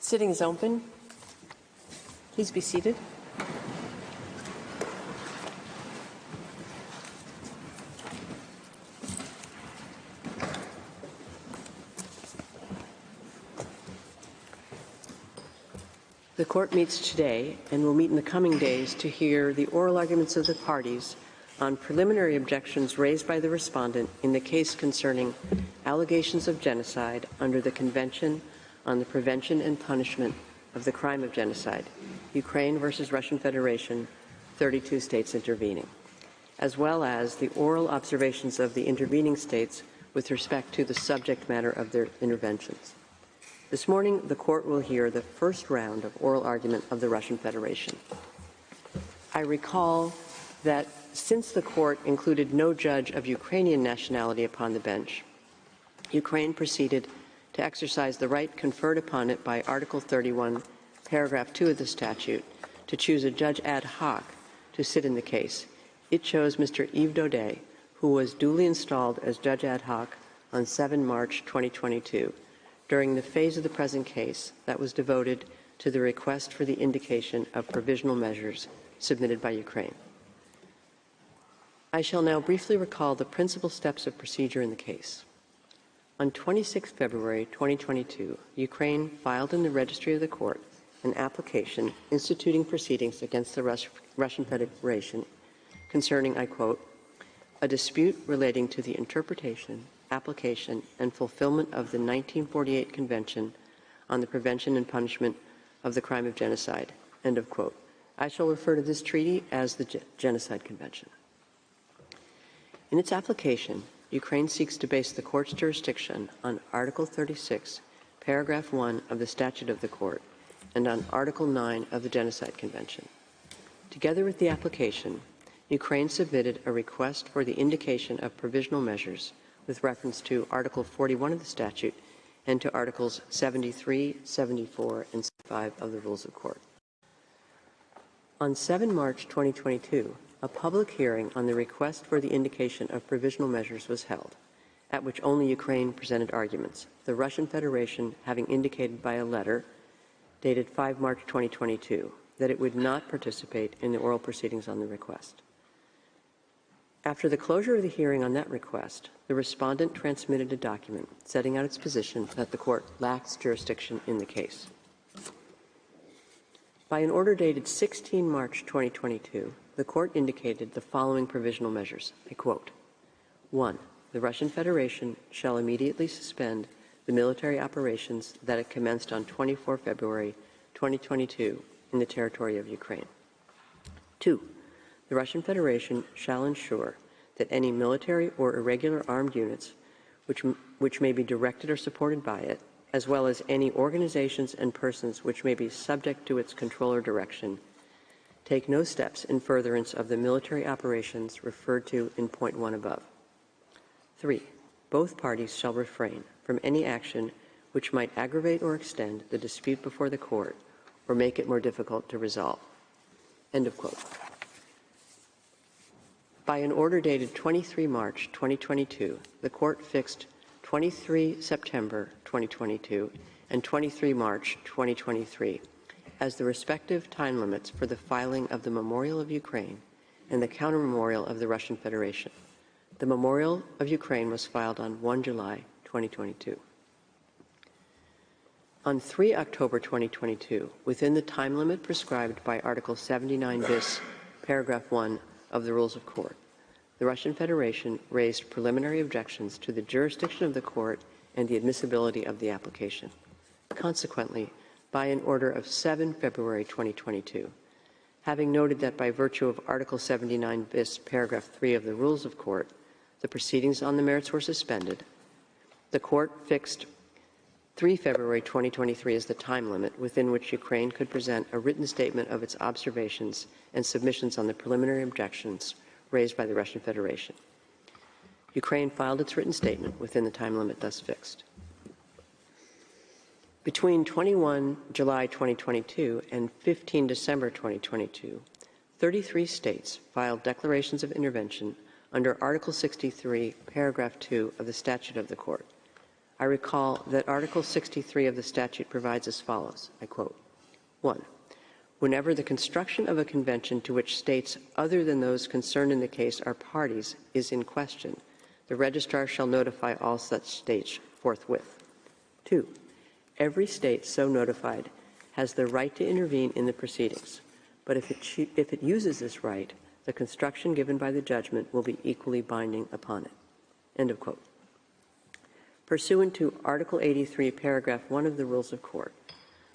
Sitting is open. Please be seated. The court meets today and will meet in the coming days to hear the oral arguments of the parties on preliminary objections raised by the respondent in the case concerning allegations of genocide under the Convention on the Prevention and Punishment of the Crime of Genocide, Ukraine versus Russian Federation, 32 states intervening, as well as the oral observations of the intervening states with respect to the subject matter of their interventions. This morning, the court will hear the first round of oral argument of the Russian Federation. I recall that since the court included no judge of Ukrainian nationality upon the bench, Ukraine proceeded to exercise the right conferred upon it by Article 31, Paragraph 2 of the statute, to choose a judge ad hoc to sit in the case. It chose Mr. Yves Daudet, who was duly installed as judge ad hoc on 7 March 2022, during the phase of the present case that was devoted to the request for the indication of provisional measures submitted by Ukraine. I shall now briefly recall the principal steps of procedure in the case. On 26 February 2022, Ukraine filed in the registry of the court an application instituting proceedings against the Russian Federation concerning, I quote, a dispute relating to the interpretation, application, and fulfillment of the 1948 Convention on the Prevention and Punishment of the Crime of Genocide, end of quote. I shall refer to this treaty as the Genocide Convention. In its application, Ukraine seeks to base the court's jurisdiction on Article 36, Paragraph 1 of the Statute of the Court, and on Article 9 of the Genocide Convention. Together with the application, Ukraine submitted a request for the indication of provisional measures with reference to Article 41 of the statute and to Articles 73, 74, and 75 of the Rules of Court. On 7 March 2022, a public hearing on the request for the indication of provisional measures was held, at which only Ukraine presented arguments, the Russian Federation having indicated by a letter dated 5 March 2022 that it would not participate in the oral proceedings on the request. After the closure of the hearing on that request, the respondent transmitted a document setting out its position that the court lacks jurisdiction in the case. By an order dated 16 March 2022, the court indicated the following provisional measures. I quote, 1. The Russian Federation shall immediately suspend the military operations that it commenced on 24 February 2022 in the territory of Ukraine. 2. The Russian Federation shall ensure that any military or irregular armed units which may be directed or supported by it, as well as any organizations and persons which may be subject to its control or direction, take no steps in furtherance of the military operations referred to in point 1 above. 3. Both parties shall refrain from any action which might aggravate or extend the dispute before the court or make it more difficult to resolve. End of quote. By an order dated 23 March 2022, the court fixed 23 September 2022 and 23 March 2023 as the respective time limits for the filing of the Memorial of Ukraine and the Counter-Memorial of the Russian Federation. The Memorial of Ukraine was filed on 1 July 2022. On 3 October 2022, within the time limit prescribed by Article 79 bis, Paragraph 1 of the Rules of Court, the Russian Federation raised preliminary objections to the jurisdiction of the court and the admissibility of the application. Consequently, by an order of 7 February 2022, having noted that by virtue of Article 79 bis, Paragraph 3 of the Rules of Court, the proceedings on the merits were suspended, the court fixed 3 February 2023 as the time limit within which Ukraine could present a written statement of its observations and submissions on the preliminary objections raised by the Russian Federation. Ukraine filed its written statement within the time limit thus fixed. Between 21 July 2022 and 15 December 2022, 33 states filed declarations of intervention under Article 63, Paragraph 2 of the Statute of the Court. I recall that Article 63 of the statute provides as follows, I quote, 1. Whenever the construction of a convention to which states other than those concerned in the case are parties is in question, the registrar shall notify all such states forthwith. 2. Every state so notified has the right to intervene in the proceedings, but if it uses this right, the construction given by the judgment will be equally binding upon it. End of quote. Pursuant to Article 83, Paragraph 1 of the Rules of Court,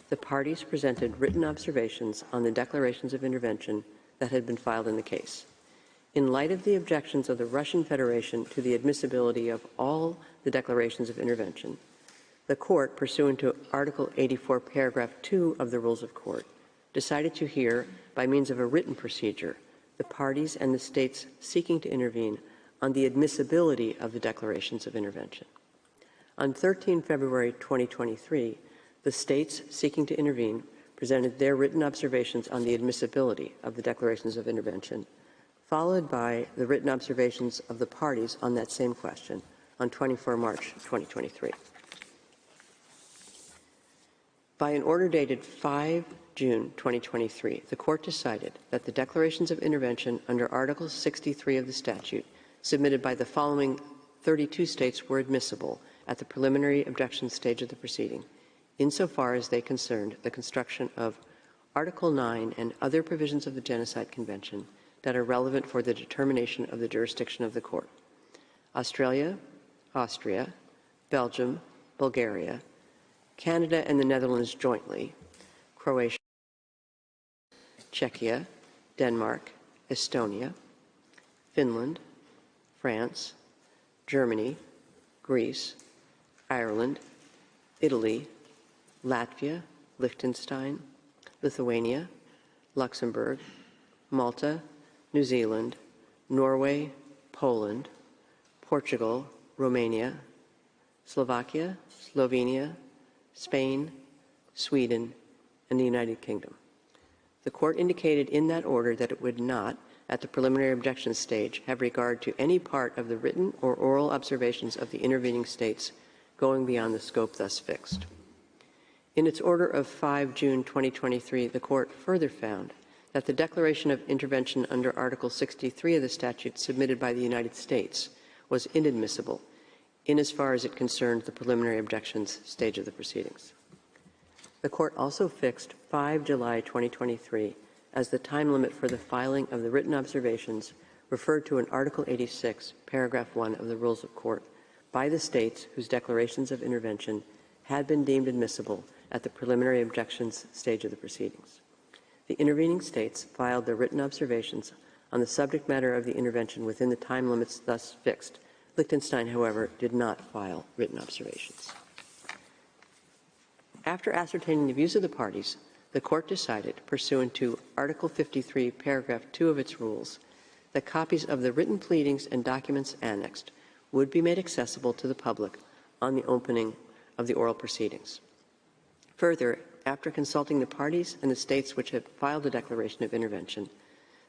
the parties presented written observations on the declarations of intervention that had been filed in the case. In light of the objections of the Russian Federation to the admissibility of all the declarations of intervention, the Court, pursuant to Article 84, Paragraph 2 of the Rules of Court, decided to hear, by means of a written procedure, the parties and the states seeking to intervene on the admissibility of the declarations of intervention. On 13 February 2023, the states seeking to intervene presented their written observations on the admissibility of the declarations of intervention, followed by the written observations of the parties on that same question on 24 March 2023. By an order dated 5 June 2023, the Court decided that the declarations of intervention under Article 63 of the statute submitted by the following 32 states were admissible at the preliminary objection stage of the proceeding, insofar as they concerned the construction of Article 9 and other provisions of the Genocide Convention that are relevant for the determination of the jurisdiction of the Court: Australia, Austria, Belgium, Bulgaria, Canada and the Netherlands jointly, Croatia, Czechia, Denmark, Estonia, Finland, France, Germany, Greece, Ireland, Italy, Latvia, Liechtenstein, Lithuania, Luxembourg, Malta, New Zealand, Norway, Poland, Portugal, Romania, Slovakia, Slovenia, Spain, Sweden, and the United Kingdom. The Court indicated in that order that it would not, at the preliminary objection stage, have regard to any part of the written or oral observations of the intervening states going beyond the scope thus fixed. In its order of 5 June 2023, the Court further found that the declaration of intervention under Article 63 of the statute submitted by the United States was inadmissible insofar as it concerned the preliminary objections stage of the proceedings. The Court also fixed 5 July 2023 as the time limit for the filing of the written observations referred to in Article 86, Paragraph 1 of the Rules of Court by the states whose declarations of intervention had been deemed admissible at the preliminary objections stage of the proceedings. The intervening states filed their written observations on the subject matter of the intervention within the time limits thus fixed. Liechtenstein, however, did not file written observations. After ascertaining the views of the parties, the Court decided, pursuant to Article 53, Paragraph 2 of its rules, that copies of the written pleadings and documents annexed would be made accessible to the public on the opening of the oral proceedings. Further, after consulting the parties and the states which had filed the declaration of intervention,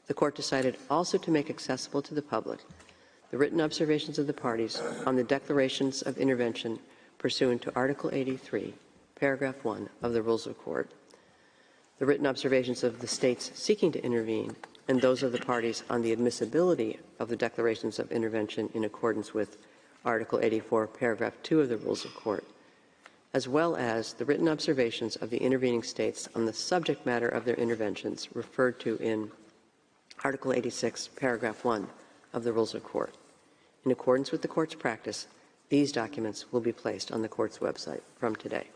the Court decided also to make accessible to the public the written observations of the parties on the declarations of intervention pursuant to Article 83, Paragraph 1 of the Rules of Court, the written observations of the states seeking to intervene, and those of the parties on the admissibility of the declarations of intervention in accordance with Article 84, Paragraph 2 of the Rules of Court, as well as the written observations of the intervening states on the subject matter of their interventions referred to in Article 86, Paragraph 1 of the Rules of Court. In accordance with the Court's practice, these documents will be placed on the Court's website from today.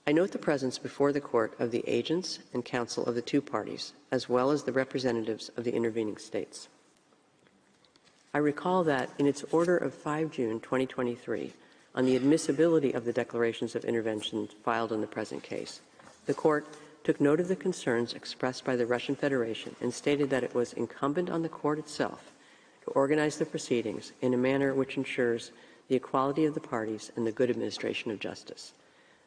I note the presence before the Court of the agents and counsel of the two parties, as well as the representatives of the intervening states. I recall that in its order of 5 June 2023, on the admissibility of the declarations of intervention filed in the present case, the Court took note of the concerns expressed by the Russian Federation and stated that it was incumbent on the Court itself to organize the proceedings in a manner which ensures the equality of the parties and the good administration of justice.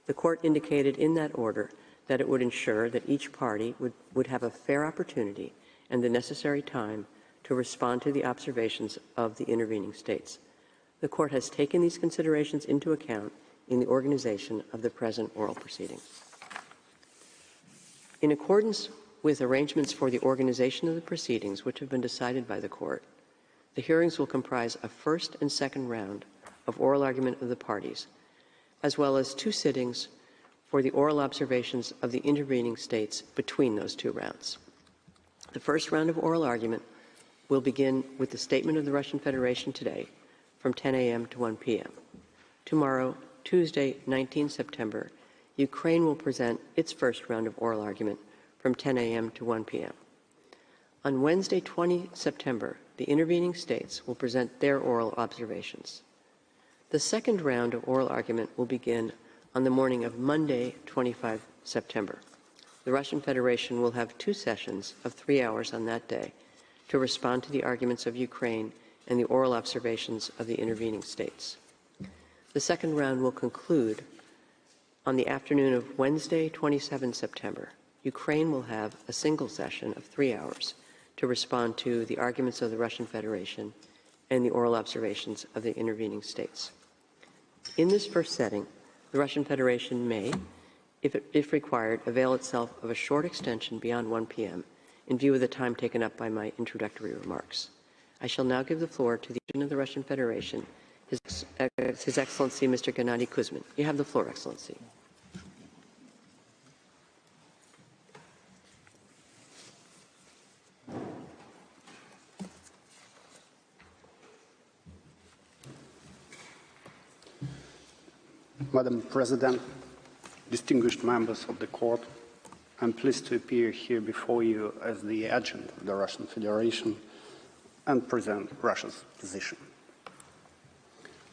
The Court indicated in that order that it would ensure that each party would have a fair opportunity and the necessary time to respond to the observations of the intervening states. The Court has taken these considerations into account in the organization of the present oral proceeding. In accordance with arrangements for the organization of the proceedings which have been decided by the Court, the hearings will comprise a first and second round of oral argument of the parties, as well as 2 sittings for the oral observations of the intervening states between those 2 rounds. The first round of oral argument will begin with the statement of the Russian Federation today from 10 a.m. to 1 p.m. Tomorrow, Tuesday, 19 September, Ukraine will present its first round of oral argument from 10 a.m. to 1 p.m. On Wednesday, 20 September, the intervening states will present their oral observations. The second round of oral argument will begin on the morning of Monday, 25 September. The Russian Federation will have 2 sessions of 3 hours on that day to respond to the arguments of Ukraine and the oral observations of the intervening states. The second round will conclude on the afternoon of Wednesday, 27 September. Ukraine will have a single session of 3 hours to respond to the arguments of the Russian Federation and the oral observations of the intervening states. In this first setting, the Russian Federation may, if required, avail itself of a short extension beyond 1 p.m. in view of the time taken up by my introductory remarks. I shall now give the floor to the President of the Russian Federation, His Excellency Mr. Gennady Kuzmin. You have the floor, Excellency. Madam President, distinguished members of the Court, I'm pleased to appear here before you as the agent of the Russian Federation and present Russia's position.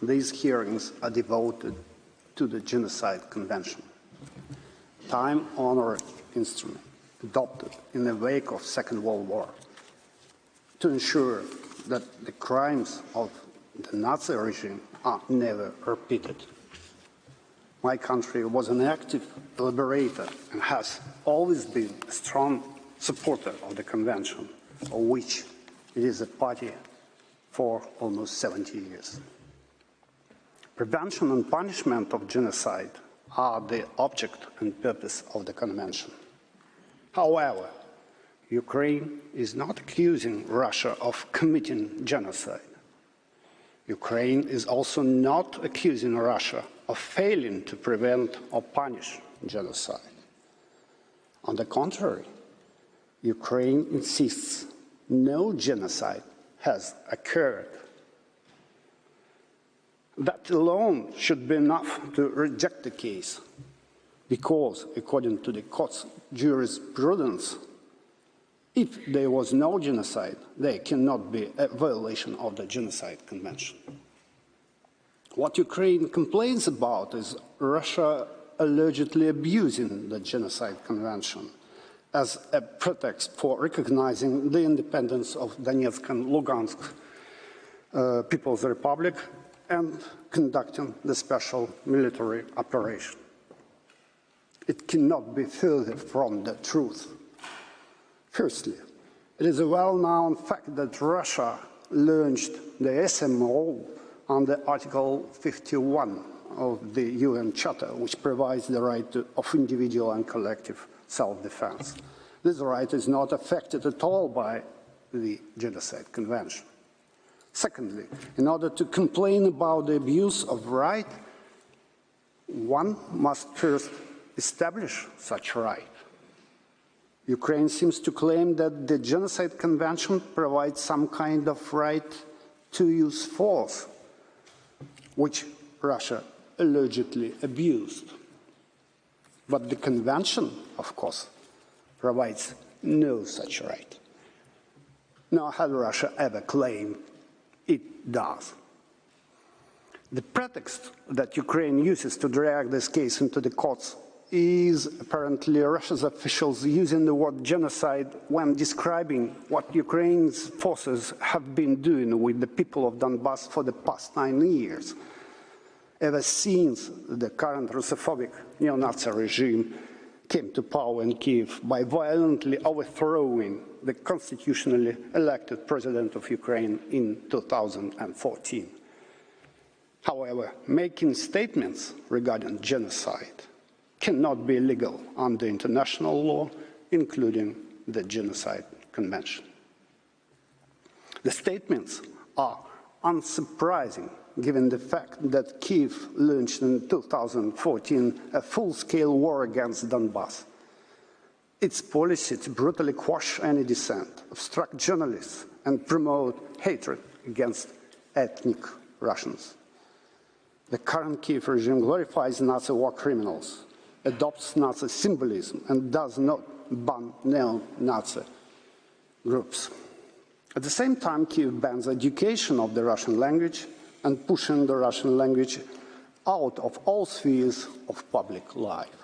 These hearings are devoted to the Genocide Convention, time-honored instrument adopted in the wake of Second World War to ensure that the crimes of the Nazi regime are never repeated. My country was an active collaborator and has always been a strong supporter of the Convention, of which it is a party for almost 70 years. Prevention and punishment of genocide are the object and purpose of the Convention. However, Ukraine is not accusing Russia of committing genocide. Ukraine is also not accusing Russia of failing to prevent or punish genocide. On the contrary, Ukraine insists no genocide has occurred. That alone should be enough to reject the case, because, according to the court's jurisprudence, if there was no genocide, there cannot be a violation of the Genocide Convention. What Ukraine complains about is Russia allegedly abusing the Genocide Convention as a pretext for recognizing the independence of Donetsk and Lugansk People's Republic and conducting the special military operation. It cannot be further from the truth. Firstly, it is a well-known fact that Russia launched the SMO under Article 51 of the UN Charter, which provides the right of individual and collective self-defense. This right is not affected at all by the Genocide Convention. Secondly, in order to complain about the abuse of right, one must first establish such right. Ukraine seems to claim that the Genocide Convention provides some kind of right to use force, which Russia allegedly abused. But the Convention, of course, provides no such right. Nor had Russia ever claimed it does. The pretext that Ukraine uses to drag this case into the courts is apparently Russia's officials using the word genocide when describing what Ukraine's forces have been doing with the people of Donbass for the past 9 years, ever since the current Russophobic neo-Nazi regime came to power in Kiev by violently overthrowing the constitutionally elected president of Ukraine in 2014. However, making statements regarding genocide cannot be illegal under international law, including the Genocide Convention. The statements are unsurprising given the fact that Kyiv launched in 2014 a full-scale war against Donbass. Its policy to brutally quash any dissent, obstruct journalists, and promote hatred against ethnic Russians. The current Kyiv regime glorifies Nazi war criminals, adopts Nazi symbolism, and does not ban neo-Nazi groups. At the same time, Kyiv bans education of the Russian language and pushing the Russian language out of all spheres of public life.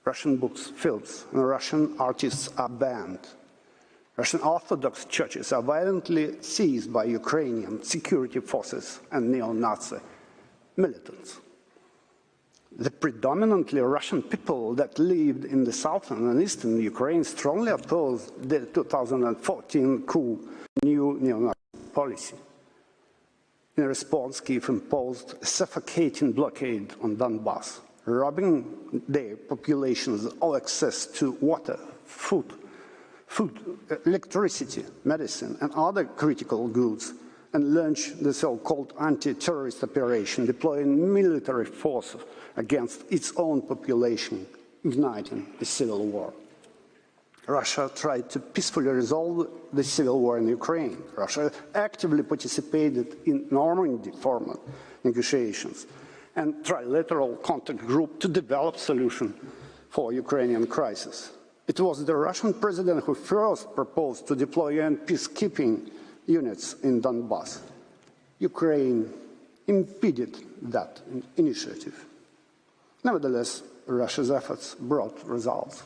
Russian books, films, and Russian artists are banned. Russian Orthodox churches are violently seized by Ukrainian security forces and neo-Nazi militants. The predominantly Russian people that lived in the southern and eastern Ukraine strongly opposed the 2014 coup new neo-Nazi policy. In response, Kyiv imposed a suffocating blockade on Donbass, robbing their populations of access to water, food, electricity, medicine, and other critical goods, and launched the so-called anti-terrorist operation, deploying military force against its own population, igniting a civil war. Russia tried to peacefully resolve the civil war in Ukraine. Russia actively participated in Normandy format negotiations and trilateral contact group to develop solution for Ukrainian crisis. It was the Russian president who first proposed to deploy UN peacekeeping units in Donbass. Ukraine impeded that initiative. Nevertheless, Russia's efforts brought results.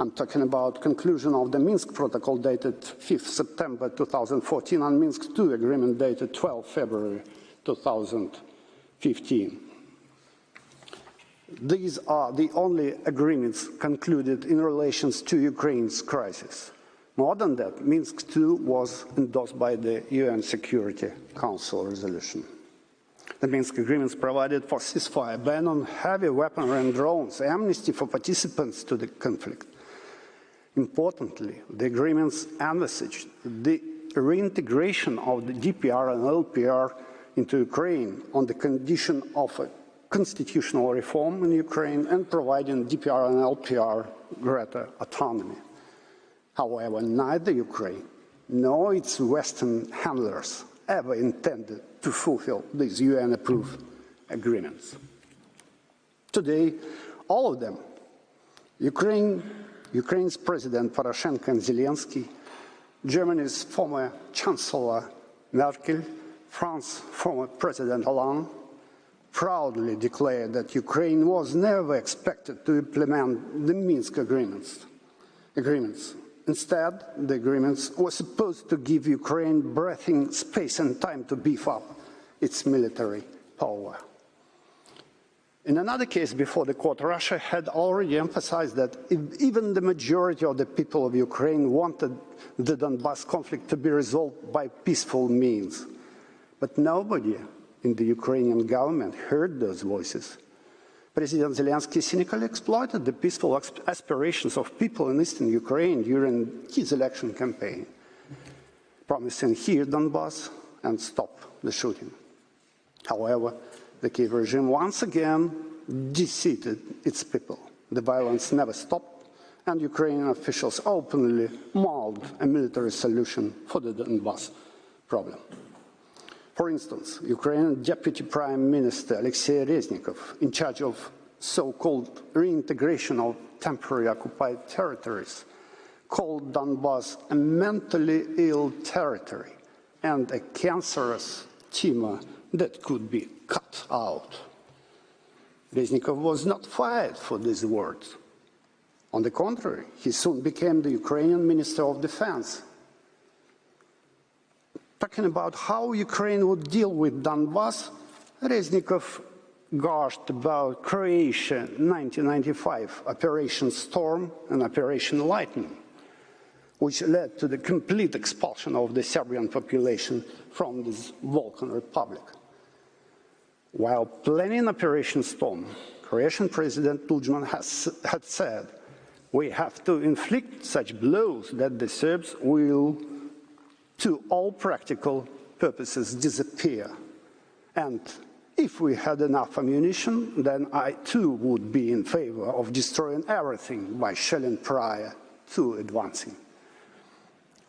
I'm talking about conclusion of the Minsk Protocol dated 5th September 2014 and Minsk II Agreement dated 12 February 2015. These are the only agreements concluded in relation to Ukraine's crisis. More than that, Minsk II was endorsed by the UN Security Council resolution. The Minsk agreements provided for ceasefire, ban on heavy weaponry and drones, amnesty for participants to the conflict. Importantly, the agreements envisaged the reintegration of the DPR and LPR into Ukraine on the condition of a constitutional reform in Ukraine and providing DPR and LPR greater autonomy. However, neither Ukraine nor its Western handlers ever intended to fulfill these UN-approved agreements. Today, all of them, Ukraine's President Poroshenko and Zelensky, Germany's former Chancellor Merkel, France's former President Hollande, proudly declared that Ukraine was never expected to implement the Minsk agreements. Instead, the agreements were supposed to give Ukraine breathing space and time to beef up its military power. In another case before the court, Russia had already emphasized that even the majority of the people of Ukraine wanted the Donbass conflict to be resolved by peaceful means. But nobody in the Ukrainian government heard those voices. President Zelensky cynically exploited the peaceful aspirations of people in eastern Ukraine during his election campaign, promising heal Donbass and stop the shooting. However, the Kyiv regime once again deceived its people. The violence never stopped, and Ukrainian officials openly mocked a military solution for the Donbass problem. For instance, Ukrainian Deputy Prime Minister Alexei Reznikov, in charge of so-called reintegration of temporarily occupied territories, called Donbass a mentally ill territory and a cancerous tumor that could be cut out. Reznikov was not fired for these words. On the contrary, he soon became the Ukrainian Minister of Defense. Talking about how Ukraine would deal with Donbass, Reznikov gushed about Croatia 1995, Operation Storm and Operation Lightning. which led to the complete expulsion of the Serbian population from this Balkan Republic. While planning Operation Storm, Croatian President Tudjman had said, "We have to inflict such blows that the Serbs will, to all practical purposes, disappear. And if we had enough ammunition, then I too would be in favor of destroying everything by shelling prior to advancing."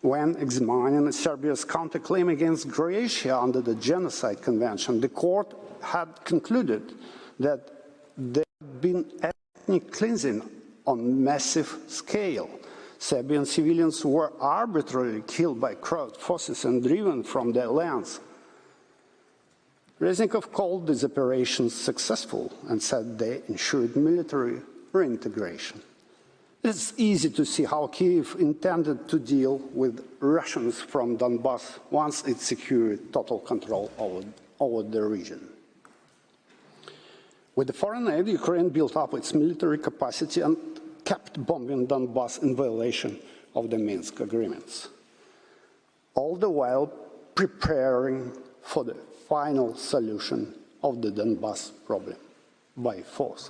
When examining Serbia's counterclaim against Croatia under the Genocide Convention, the court had concluded that there had been ethnic cleansing on massive scale. Serbian civilians were arbitrarily killed by Croat forces and driven from their lands. Reznikov called these operations successful and said they ensured military reintegration. It's easy to see how Kiev intended to deal with Russians from Donbass once it secured total control over the region. With the foreign aid, Ukraine built up its military capacity and kept bombing Donbass in violation of the Minsk agreements, all the while preparing for the final solution of the Donbass problem by force.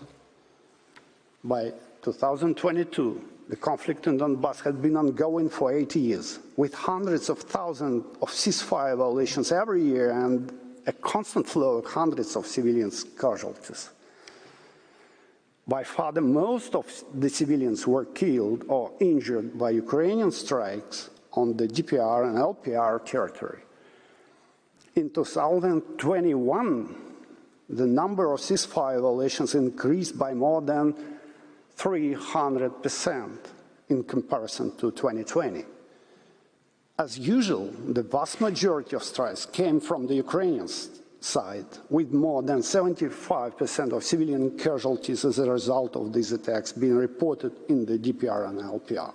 By 2022, the conflict in Donbass had been ongoing for 8 years, with hundreds of thousands of ceasefire violations every year and a constant flow of hundreds of civilian casualties. By far, the most of the civilians were killed or injured by Ukrainian strikes on the DPR and LPR territory. In 2021, the number of ceasefire violations increased by more than 300% in comparison to 2020. As usual, the vast majority of strikes came from the Ukrainian side, with more than 75% of civilian casualties as a result of these attacks being reported in the DPR and LPR.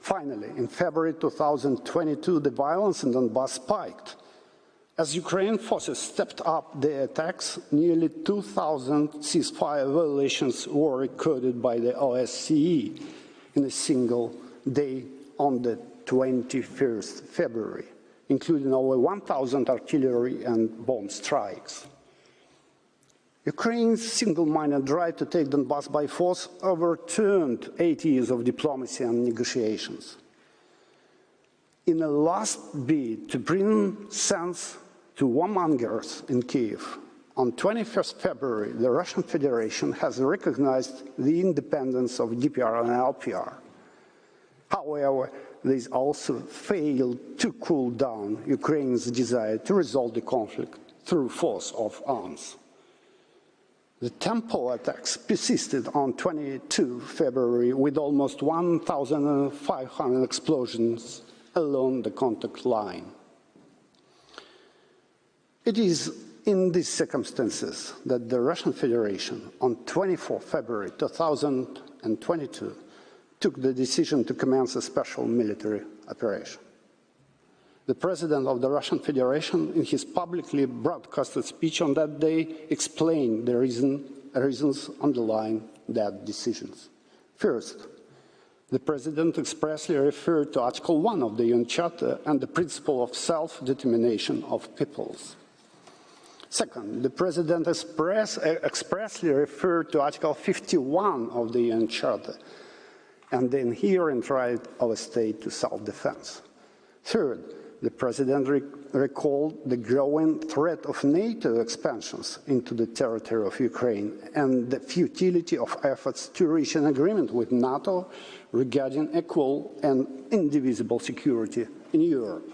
Finally, in February 2022, the violence in Donbass spiked. As Ukrainian forces stepped up their attacks, nearly 2,000 ceasefire violations were recorded by the OSCE in a single day on the 21st February, including over 1,000 artillery and bomb strikes. Ukraine's single-minded drive to take Donbass by force overturned 8 years of diplomacy and negotiations. In a last bid to bring sense to warmongers in Kiev, on 21st February, the Russian Federation has recognized the independence of DPR and LPR. However, this also failed to cool down Ukraine's desire to resolve the conflict through force of arms. The tempo attacks persisted on 22 February with almost 1,500 explosions along the contact line. It is in these circumstances that the Russian Federation, on 24 February 2022, took the decision to commence a special military operation. The President of the Russian Federation, in his publicly broadcasted speech on that day, explained the reasons underlying that decisions. First, the President expressly referred to Article 1 of the UN Charter and the principle of self-determination of peoples. Second, the President expressly referred to Article 51 of the UN Charter and the inherent right of a state to self-defense. Third, the President recalled the growing threat of NATO expansions into the territory of Ukraine and the futility of efforts to reach an agreement with NATO regarding equal and indivisible security in Europe.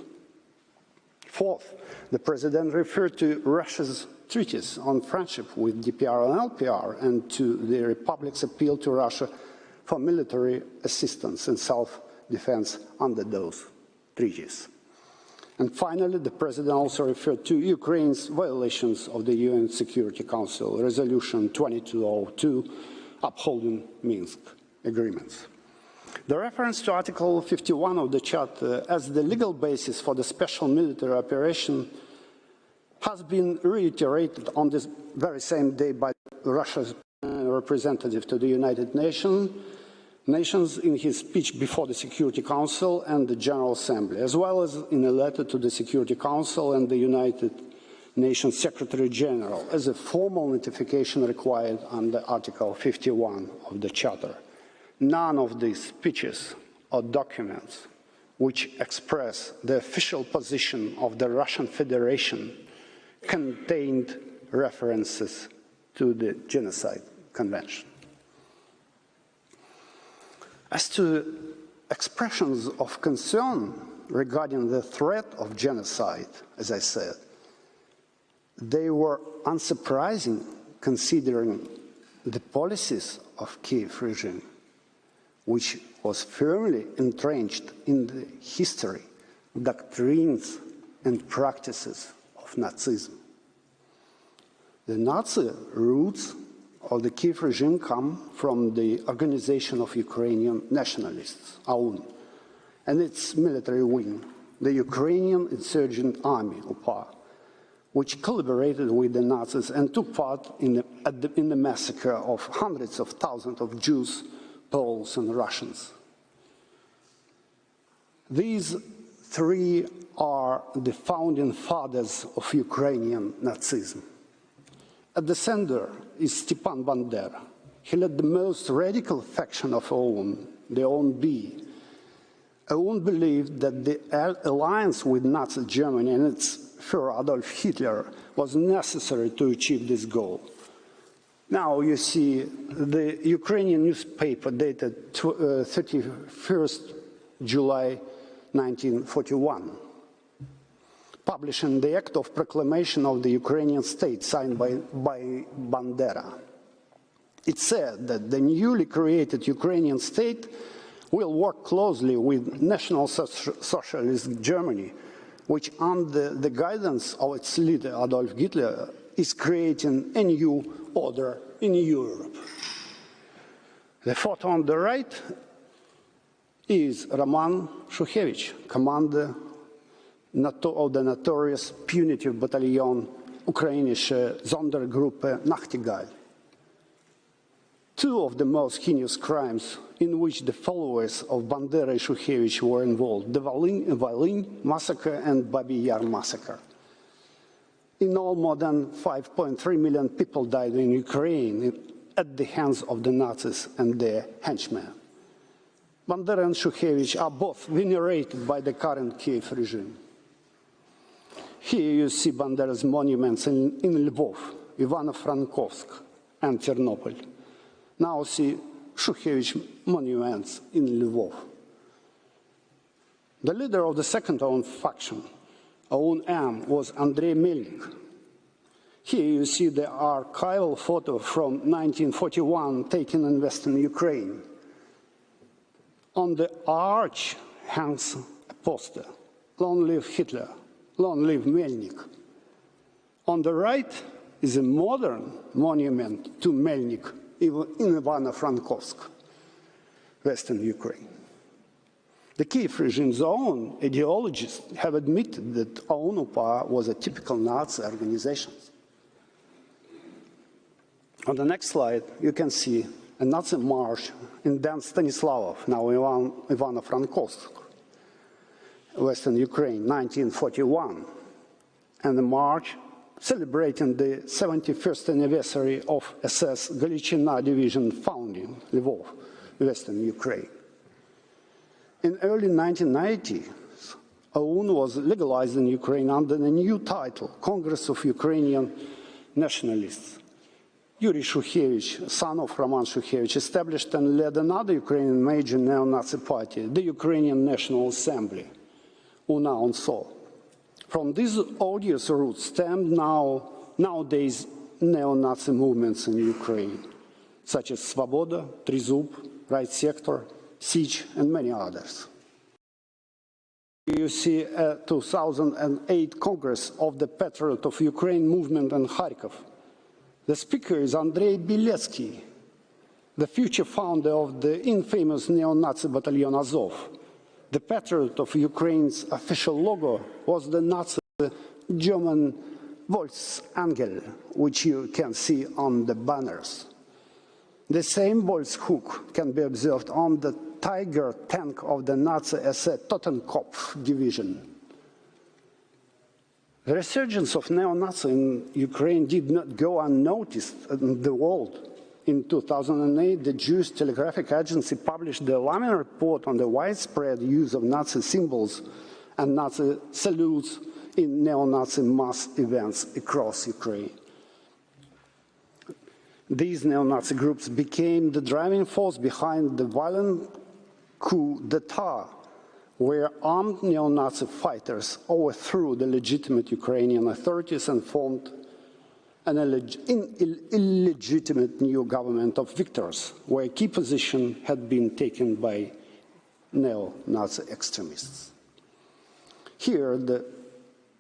Fourth, the President referred to Russia's treaties on friendship with DPR and LPR and to the Republic's appeal to Russia for military assistance and self-defense under those treaties. And finally, the President also referred to Ukraine's violations of the UN Security Council Resolution 2202 upholding Minsk agreements. The reference to Article 51 of the Charter as the legal basis for the special military operation has been reiterated on this very same day by Russia's representative to the United Nations, nations in his speech before the Security Council and the General Assembly, as well as in a letter to the Security Council and the United Nations Secretary General, as a formal notification required under Article 51 of the Charter. None of these speeches or documents which express the official position of the Russian Federation contained references to the Genocide Convention. As to expressions of concern regarding the threat of genocide, as I said, they were unsurprising considering the policies of Kiev regime, which was firmly entrenched in the history, doctrines, and practices of Nazism. The Nazi roots of the Kiev regime come from the Organization of Ukrainian Nationalists, OUN, and its military wing, the Ukrainian Insurgent Army, UPA, which collaborated with the Nazis and took part in the massacre of hundreds of thousands of Jews, Poles, and Russians. These three are the founding fathers of Ukrainian Nazism. At the center is Stepan Bandera. He led the most radical faction of OUN, the OUN-B. OUN believed that the alliance with Nazi Germany and its Führer Adolf Hitler was necessary to achieve this goal. Now you see the Ukrainian newspaper dated 31st July 1941, publishing the Act of Proclamation of the Ukrainian state signed by Bandera. It said that the newly created Ukrainian state will work closely with National Socialist Germany, which under the guidance of its leader Adolf Hitler is creating a new order in Europe. The photo on the right is Roman Shukhevich, commander of the notorious punitive battalion Ukrainische Sondergruppe Nachtigall. Two of the most heinous crimes in which the followers of Bandera and Shukhevich were involved, the Volyn massacre and Babi Yar massacre. In all, more than 5.3 million people died in Ukraine at the hands of the Nazis and their henchmen. Bandera and Shukhevich are both venerated by the current Kiev regime. Here you see Bandera's monuments in Lvov, Ivano-Frankovsk, and Ternopil. Now see Shukhevich monuments in Lvov. The leader of the second OUN faction, OUN-M, was Andrei Melnik. Here you see the archival photo from 1941 taken in Western Ukraine. On the arch hangs a poster, "Long live Hitler, long live Melnik." On the right is a modern monument to Melnik in Ivano-Frankovsk, Western Ukraine. The Kiev regime's own ideologists have admitted that OUN-UPA was a typical Nazi organization. On the next slide, you can see a Nazi march in Dan Stanislavov, now Ivano-Frankovsk, Western Ukraine, 1941, and the march celebrating the 71st anniversary of SS Galichina Division founding, Lvov, Western Ukraine. In early 1990s, OUN was legalized in Ukraine under the new title, Congress of Ukrainian Nationalists. Yuri Shukhevich, son of Roman Shukhevich, established and led another Ukrainian major neo-Nazi party, the Ukrainian National Assembly, UNA-UNSO. From these odious roots stemmed nowadays neo-Nazi movements in Ukraine, such as Svoboda, Trizub, Right Sector, Sich, and many others. You see a 2008 Congress of the Patriot of Ukraine movement in Kharkov. The speaker is Andrei Beletsky, the future founder of the infamous neo-Nazi battalion Azov. The Patriot of Ukraine's official logo was the Nazi German Volksangel, which you can see on the banners. The sym hook can be observed on the Tiger tank of the Nazi SS Totenkopf division. The resurgence of neo-Nazi in Ukraine did not go unnoticed in the world. In 2008, the Jewish Telegraphic Agency published the alarming report on the widespread use of Nazi symbols and Nazi salutes in neo-Nazi mass events across Ukraine. These neo-Nazi groups became the driving force behind the violent coup d'etat, where armed neo-Nazi fighters overthrew the legitimate Ukrainian authorities and formed an illegitimate new government of victors, where a key position had been taken by neo-Nazi extremists. Here, the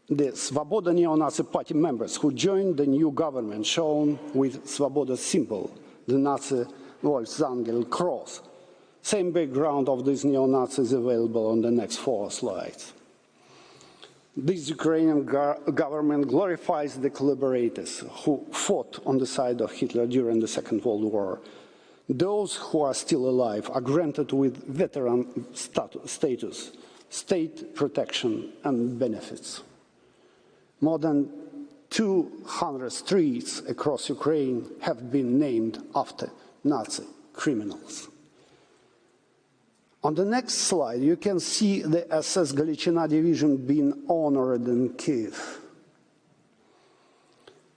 Svoboda neo-Nazi party members who joined the new government, shown with Svoboda symbol, the Nazi Wolfsangel cross. Same background of these neo-Nazis available on the next 4 slides. This Ukrainian government glorifies the collaborators who fought on the side of Hitler during the Second World War. Those who are still alive are granted with veteran status, state protection and benefits. More than 200 streets across Ukraine have been named after Nazi criminals. On the next slide, you can see the SS Galiciana division being honored in Kiev.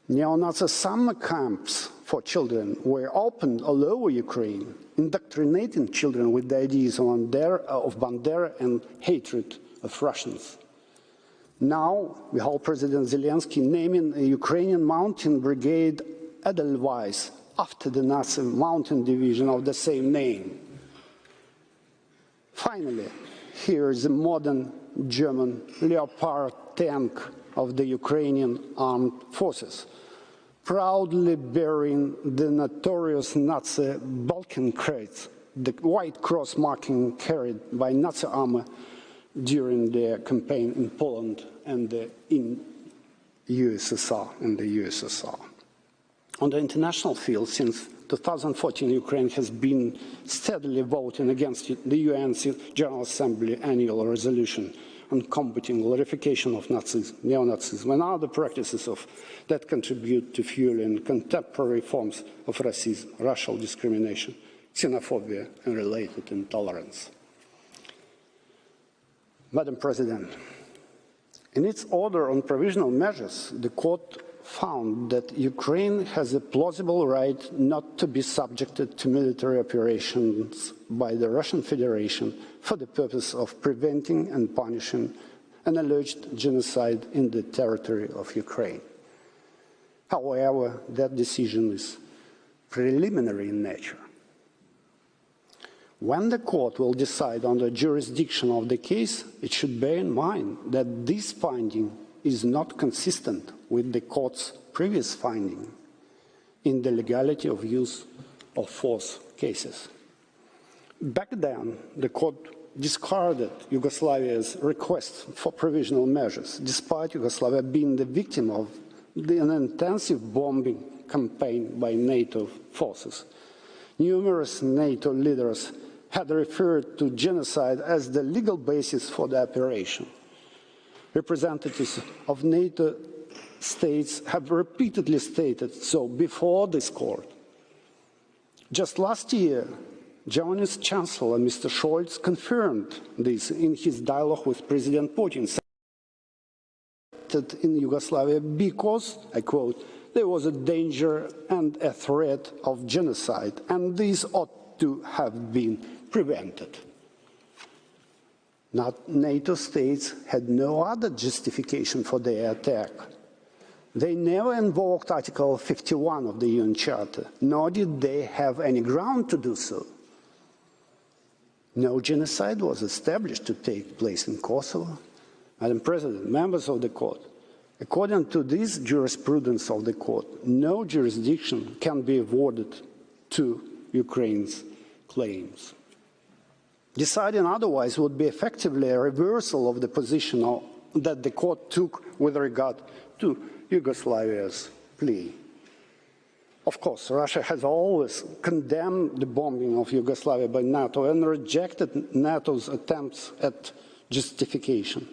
Neo-Nazi summer camps for children were opened all over Ukraine, indoctrinating children with the ideas of Bandera and hatred of Russians. Now, we hold President Zelensky naming a Ukrainian mountain brigade Edelweiss after the Nazi mountain division of the same name. Finally, here is a modern German Leopard tank of the Ukrainian armed forces, proudly bearing the notorious Nazi Balkenkreuz, the white cross marking carried by Nazi army during their campaign in Poland and in the USSR. On the international field, since 2014, Ukraine has been steadily voting against the UN General Assembly annual resolution on combating glorification of neo-Nazism and other practices that contribute to fueling contemporary forms of racism, racial discrimination, xenophobia, and related intolerance. Madam President, in its order on provisional measures, the court found that Ukraine has a plausible right not to be subjected to military operations by the Russian Federation for the purpose of preventing and punishing an alleged genocide in the territory of Ukraine. However, that decision is preliminary in nature. When the court will decide on the jurisdiction of the case, it should bear in mind that this finding is not consistent with the court's previous finding in the legality of use of force cases. Back then, the court discarded Yugoslavia's request for provisional measures, despite Yugoslavia being the victim of an intensive bombing campaign by NATO forces. Numerous NATO leaders had referred to genocide as the legal basis for the operation. Representatives of NATO states have repeatedly stated so before this court. Just last year, Germany's Chancellor, Mr. Scholz, confirmed this in his dialogue with President Putin, in Yugoslavia because, I quote, there was a danger and a threat of genocide, and these ought to have been prevented. NATO states had no other justification for their attack. They never invoked Article 51 of the UN Charter, nor did they have any ground to do so. No genocide was established to take place in Kosovo. Madam President, members of the court, according to this jurisprudence of the court, no jurisdiction can be awarded to Ukraine's claims. Deciding otherwise would be effectively a reversal of the position that the court took with regard to Yugoslavia's plea. Of course, Russia has always condemned the bombing of Yugoslavia by NATO and rejected NATO's attempts at justification.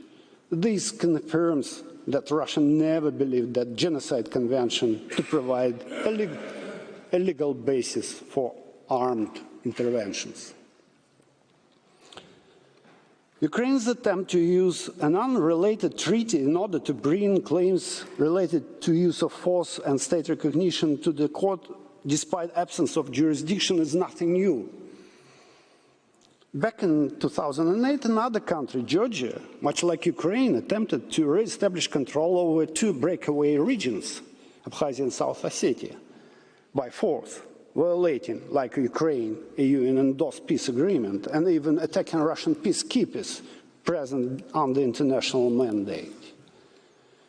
This confirms that Russia never believed that Genocide Convention to provide a legal basis for armed interventions. Ukraine's attempt to use an unrelated treaty in order to bring claims related to use of force and state recognition to the court, despite absence of jurisdiction, is nothing new. Back in 2008, another country, Georgia, much like Ukraine, attempted to re-establish control over two breakaway regions, Abkhazia and South Ossetia, by force, violating, like Ukraine, a UN-endorsed peace agreement, and even attacking Russian peacekeepers present under international mandate.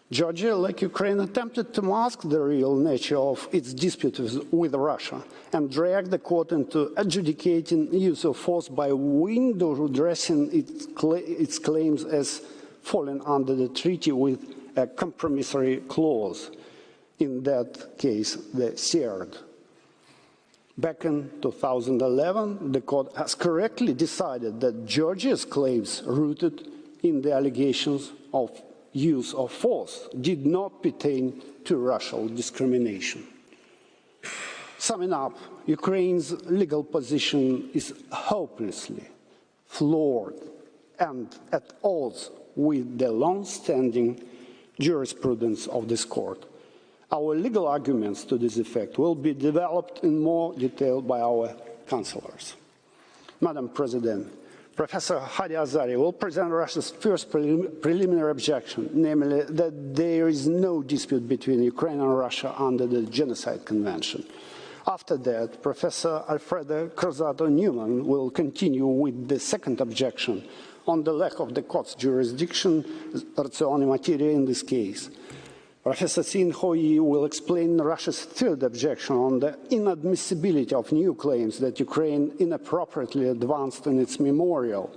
Georgia, like Ukraine, attempted to mask the real nature of its dispute with Russia and drag the court into adjudicating use of force by window dressing its claims as falling under the treaty with a compromissory clause, in that case, the third. Back in 2011, the court has correctly decided that Georgia's claims rooted in the allegations of use of force did not pertain to racial discrimination. Summing up, Ukraine's legal position is hopelessly flawed and at odds with the long-standing jurisprudence of this court. Our legal arguments to this effect will be developed in more detail by our counselors. Madam President, Professor Hadi Azari will present Russia's first preliminary objection, namely that there is no dispute between Ukraine and Russia under the Genocide Convention. After that, Professor Alfredo Cruzado-Newman will continue with the second objection on the lack of the court's jurisdiction, razione materia in this case. Professor Sin Hoi will explain Russia's third objection on the inadmissibility of new claims that Ukraine inappropriately advanced in its memorial,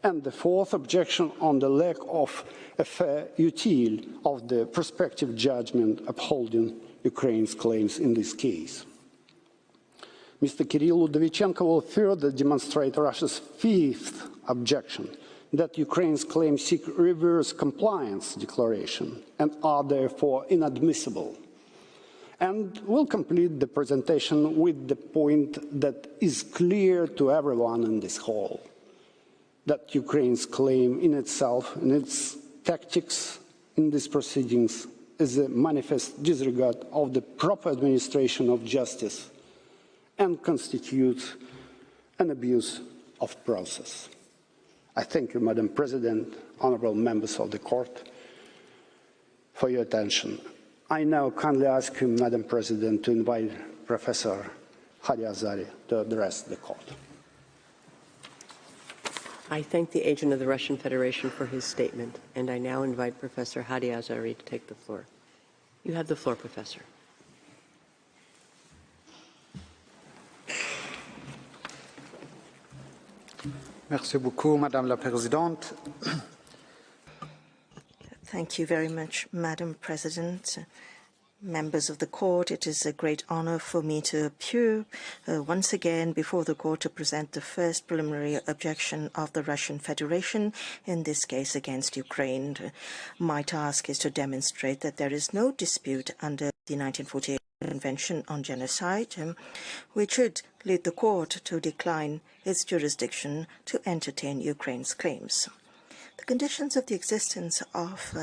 and the fourth objection on the lack of a fair utile of the prospective judgment upholding Ukraine's claims in this case. Mr. Kirill Udovichenko will further demonstrate Russia's fifth objection, that Ukraine's claims seek reverse compliance declaration and are therefore inadmissible, and will complete the presentation with the point that is clear to everyone in this hall, that Ukraine's claim in itself and its tactics in these proceedings is a manifest disregard of the proper administration of justice and constitutes an abuse of process. I thank you, Madam President, honorable members of the court, for your attention. I now kindly ask you, Madam President, to invite Professor Hadi Azari to address the court. I thank the agent of the Russian Federation for his statement, and I now invite Professor Hadi Azari to take the floor. You have the floor, Professor. Merci beaucoup, Madame la Présidente. Thank you very much, Madam President. Members of the court, it is a great honor for me to appear once again before the court to present the first preliminary objection of the Russian Federation, in this case against Ukraine. My task is to demonstrate that there is no dispute under the 1948 Convention on Genocide, which should lead the court to decline its jurisdiction to entertain Ukraine's claims. The conditions of the existence of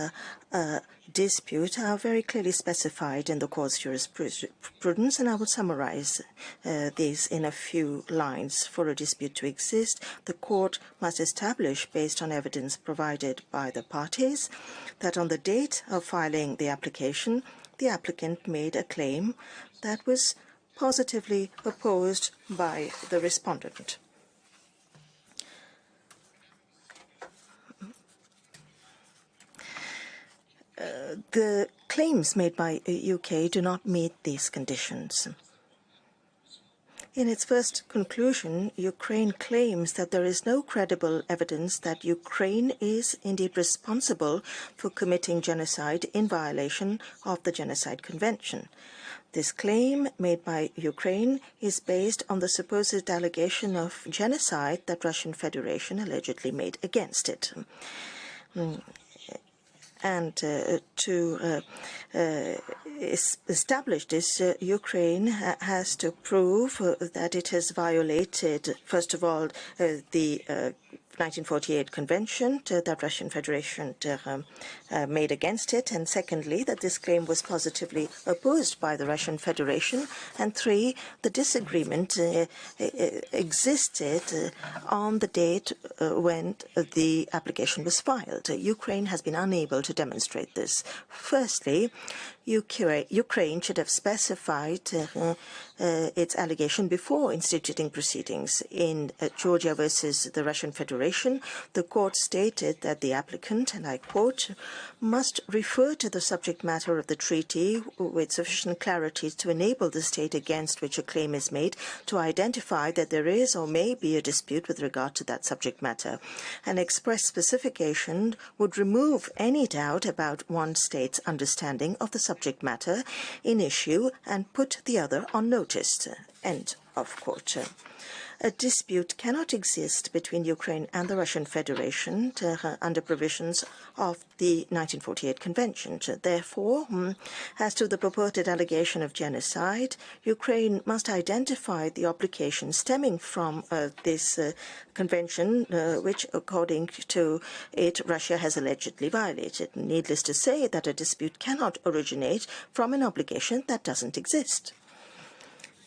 a dispute are very clearly specified in the court's jurisprudence, and I will summarize these in a few lines. For a dispute to exist, the court must establish, based on evidence provided by the parties, that on the date of filing the application, the applicant made a claim that was positively opposed by the respondent. The claims made by UK do not meet these conditions. In its first conclusion, Ukraine claims that there is no credible evidence that Ukraine is indeed responsible for committing genocide in violation of the Genocide Convention. This claim made by Ukraine is based on the supposed allegation of genocide that Russian Federation allegedly made against it. And to establish this, Ukraine has to prove that it has violated, first of all, the 1948 convention that Russian Federation made against it, and secondly, that this claim was positively opposed by the Russian Federation, and three, the disagreement existed on the date when the application was filed. Ukraine has been unable to demonstrate this. Firstly, Ukraine should have specified its allegation before instituting proceedings. In Georgia versus the Russian Federation, the court stated that the applicant, and I quote, must refer to the subject matter of the treaty with sufficient clarity to enable the state against which a claim is made to identify that there is or may be a dispute with regard to that subject matter. An express specification would remove any doubt about one state's understanding of the subject matter in issue and put the other on notice. End of quote. A dispute cannot exist between Ukraine and the Russian Federation under provisions of the 1948 Convention. Therefore, as to the purported allegation of genocide, Ukraine must identify the obligations stemming from this convention, which, according to it, Russia has allegedly violated. Needless to say that a dispute cannot originate from an obligation that doesn't exist.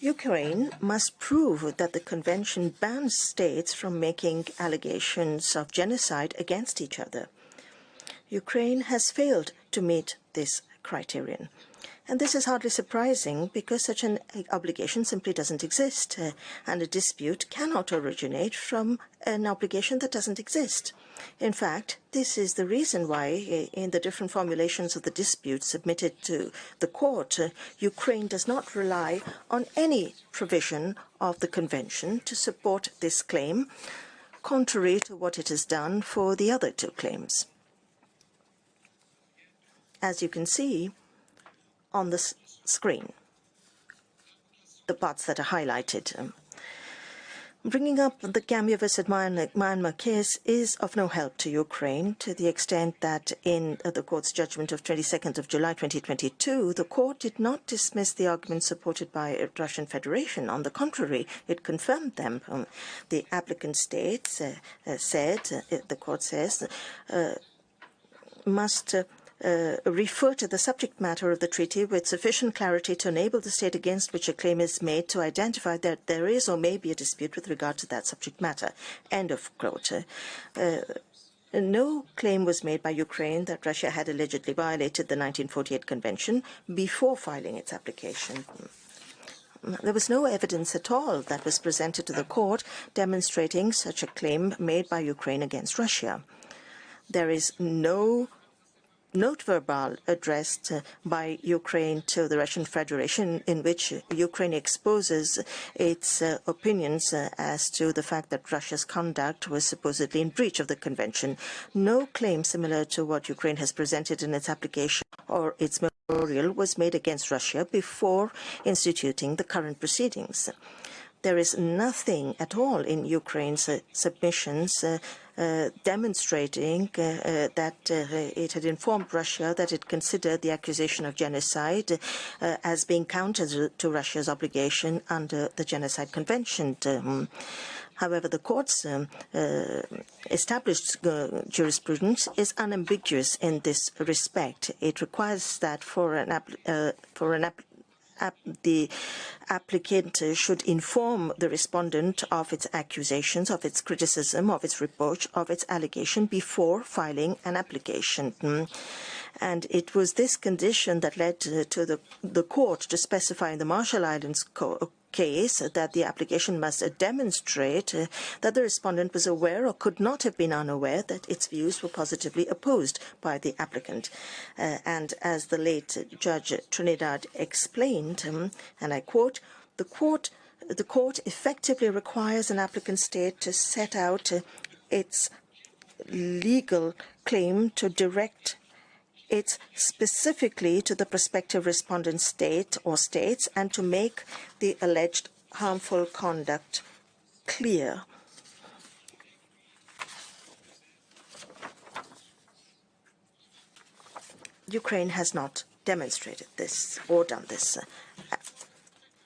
Ukraine must prove that the convention bans states from making allegations of genocide against each other. Ukraine has failed to meet this criterion. And this is hardly surprising because such an obligation simply doesn't exist, and a dispute cannot originate from an obligation that doesn't exist. In fact, this is the reason why, in the different formulations of the dispute submitted to the court, Ukraine does not rely on any provision of the convention to support this claim, contrary to what it has done for the other two claims. As you can see on the screen, the parts that are highlighted. Bringing up the Gambia versus Myanmar case is of no help to Ukraine, to the extent that in the court's judgment of 22nd of July 2022, the court did not dismiss the arguments supported by the Russian Federation. On the contrary, it confirmed them. The applicant states the court says, must refer to the subject matter of the treaty with sufficient clarity to enable the state against which a claim is made to identify that there is or may be a dispute with regard to that subject matter. End of quote. No claim was made by Ukraine that Russia had allegedly violated the 1948 Convention before filing its application. There was no evidence at all that was presented to the court demonstrating such a claim made by Ukraine against Russia. There is no note verbal addressed by Ukraine to the Russian Federation in which Ukraine exposes its opinions as to the fact that Russia's conduct was supposedly in breach of the convention. No claim similar to what Ukraine has presented in its application or its memorial was made against Russia before instituting the current proceedings. There is nothing at all in Ukraine's submissions demonstrating that it had informed Russia that it considered the accusation of genocide as being counter to Russia's obligation under the Genocide Convention. However, the court's established jurisprudence is unambiguous in this respect. It requires that the applicant should inform the respondent of its accusations, of its criticism, of its reproach, of its allegation before filing an application. And it was this condition that led to the court to specify in the Marshall Islands case that the application must demonstrate that the respondent was aware or could not have been unaware that its views were positively opposed by the applicant. And as the late Judge Trinidad explained, and I quote, the court the court effectively requires an applicant state to set out its legal claim to direct it specifically to the prospective respondent state or states and to make the alleged harmful conduct clear. Ukraine has not demonstrated this or done this.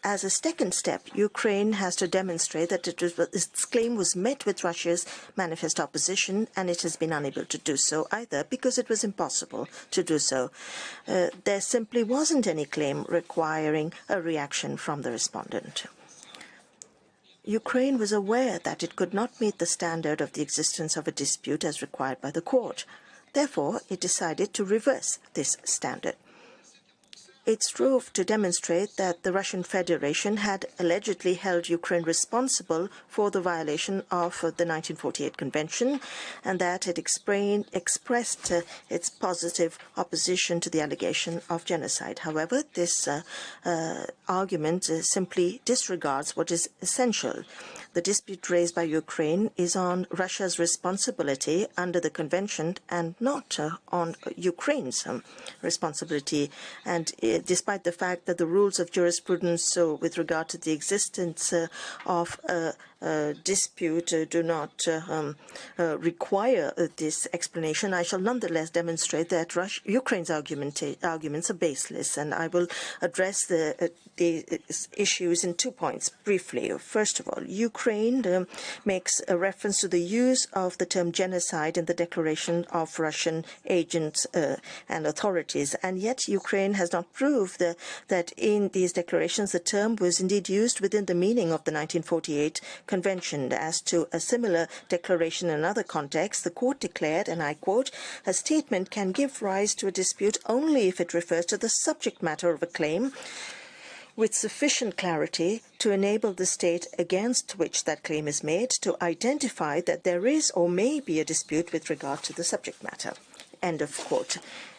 As a second step, Ukraine has to demonstrate that its claim was met with Russia's manifest opposition, and it has been unable to do so either because it was impossible to do so. There simply wasn't any claim requiring a reaction from the respondent. Ukraine was aware that it could not meet the standard of the existence of a dispute as required by the court. Therefore, it decided to reverse this standard. It strove to demonstrate that the Russian Federation had allegedly held Ukraine responsible for the violation of the 1948 Convention and that it expressed its positive opposition to the allegation of genocide. However, this argument simply disregards what is essential. The dispute raised by Ukraine is on Russia's responsibility under the Convention and not on Ukraine's responsibility. And despite the fact that the rules of jurisprudence with regard to the existence of a dispute do not require this explanation, I shall nonetheless demonstrate that Ukraine's arguments are baseless, and I will address the issues in 2 points briefly. First of all, Ukraine makes a reference to the use of the term genocide in the declaration of Russian agents and authorities, and yet Ukraine has not proved that in these declarations the term was indeed used within the meaning of the 1948 Convention. As to a similar declaration in another context, the court declared, and I quote, "A statement can give rise to a dispute only if it refers to the subject matter of a claim with sufficient clarity to enable the state against which that claim is made to identify that there is or may be a dispute with regard to the subject matter." End of quote.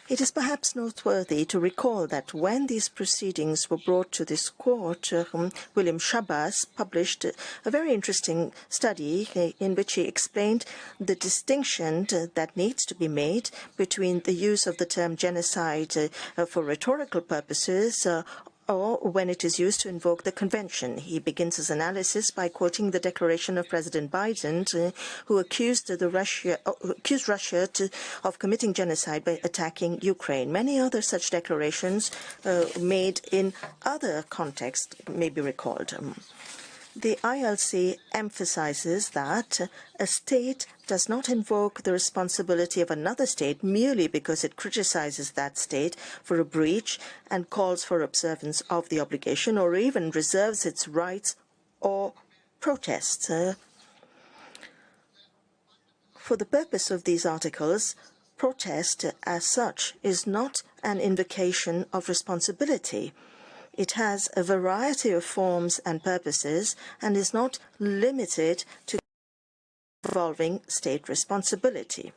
It is perhaps noteworthy to recall that when these proceedings were brought to this court, William Shabazz published a very interesting study in which he explained the distinction that needs to be made between the use of the term genocide for rhetorical purposes or when it is used to invoke the convention. He begins his analysis by quoting the declaration of President Biden, who accused Russia of committing genocide by attacking Ukraine. Many other such declarations made in other contexts may be recalled. The ILC emphasizes that a state does not invoke the responsibility of another state merely because it criticizes that state for a breach and calls for observance of the obligation or even reserves its rights or protests. For the purpose of these articles, protest as such is not an invocation of responsibility. It has a variety of forms and purposes and is not limited to involving state responsibility.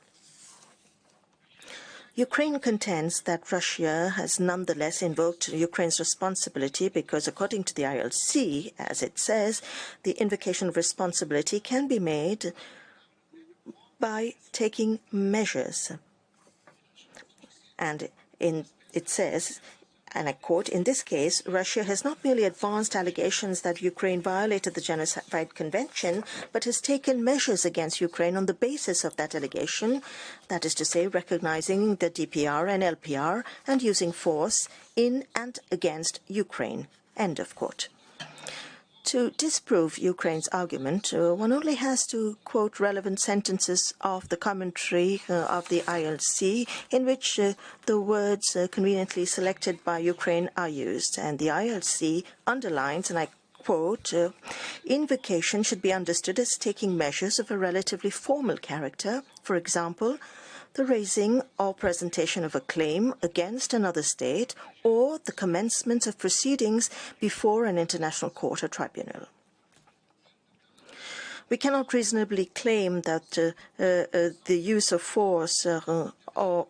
Ukraine contends that Russia has nonetheless invoked Ukraine's responsibility because, according to the ILC, as it says, the invocation of responsibility can be made by taking measures. And it says, and I quote, "In this case, Russia has not merely advanced allegations that Ukraine violated the Genocide Convention, but has taken measures against Ukraine on the basis of that allegation, that is to say, recognizing the DPR and LPR and using force in and against Ukraine." End of quote. To disprove Ukraine's argument, one only has to quote relevant sentences of the commentary of the ILC in which the words conveniently selected by Ukraine are used. And the ILC underlines, and I quote, "Invocation should be understood as taking measures of a relatively formal character, for example, the raising or presentation of a claim against another state or the commencement of proceedings before an international court or tribunal." We cannot reasonably claim that the use of force or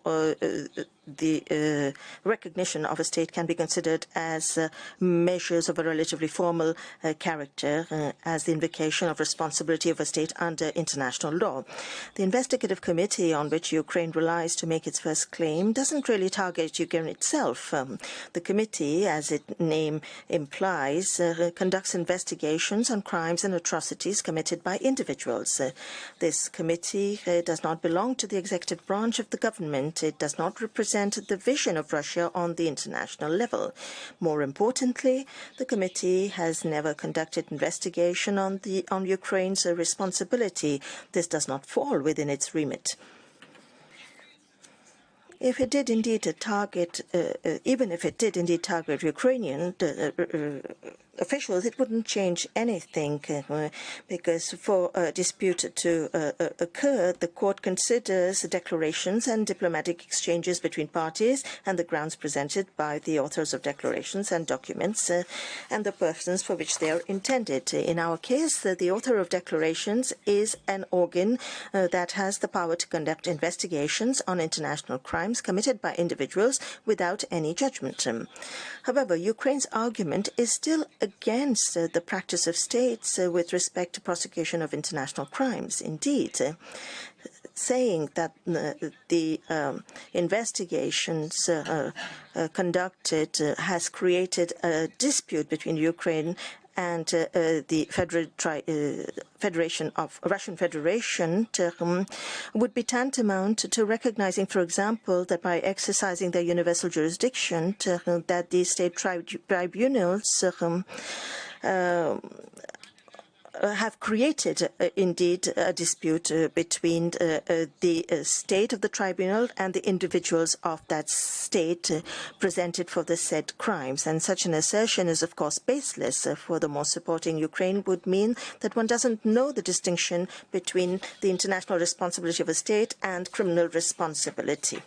the recognition of a state can be considered as measures of a relatively formal character, as the invocation of responsibility of a state under international law. The investigative committee on which Ukraine relies to make its first claim doesn't really target Ukraine itself. The committee, as its name implies, conducts investigations on crimes and atrocities committed by individuals. This committee does not belong to the executive branch of the government. It does not represent the vision of Russia on the international level. More importantly, the committee has never conducted investigation on Ukraine's responsibility. This does not fall within its remit. If it did indeed target, even if it did indeed target Ukrainian officials, it wouldn't change anything, because for a dispute to occur, the court considers declarations and diplomatic exchanges between parties and the grounds presented by the authors of declarations and documents and the persons for which they are intended. In our case, the author of declarations is an organ that has the power to conduct investigations on international crimes committed by individuals without any judgment. However, Ukraine's argument is still against the practice of states with respect to prosecution of international crimes. Indeed, saying that the investigations conducted has created a dispute between Ukraine and the Russian Federation would be tantamount to recognizing, for example, that by exercising their universal jurisdiction, that the state tribunals have created, indeed, a dispute between the state of the tribunal and the individuals of that state presented for the said crimes. And such an assertion is, of course, baseless. Furthermore, supporting Ukraine would mean that one doesn't know the distinction between the international responsibility of a state and criminal responsibility.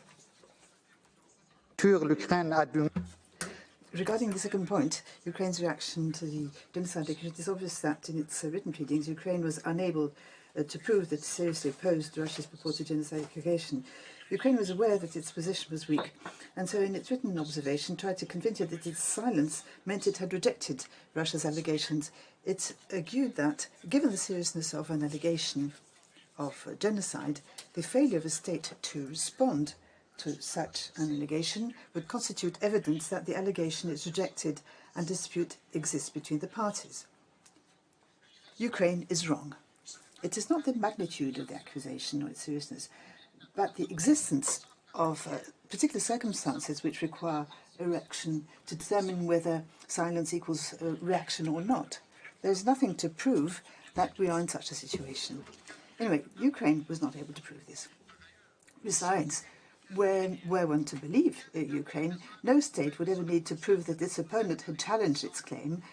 Regarding the second point, Ukraine's reaction to the genocide decree, it is obvious that in its written pleadings, Ukraine was unable to prove that it seriously opposed Russia's purported genocide accusation. Ukraine was aware that its position was weak, and so in its written observation tried to convince it that its silence meant it had rejected Russia's allegations. It argued that, given the seriousness of an allegation of genocide, the failure of a state to respond to such an allegation would constitute evidence that the allegation is rejected and dispute exists between the parties. Ukraine is wrong. It is not the magnitude of the accusation or its seriousness, but the existence of particular circumstances which require a reaction to determine whether silence equals a reaction or not. There is nothing to prove that we are in such a situation. Anyway, Ukraine was not able to prove this. Besides, were one to believe Ukraine, no state would ever need to prove that its opponent had challenged its claim,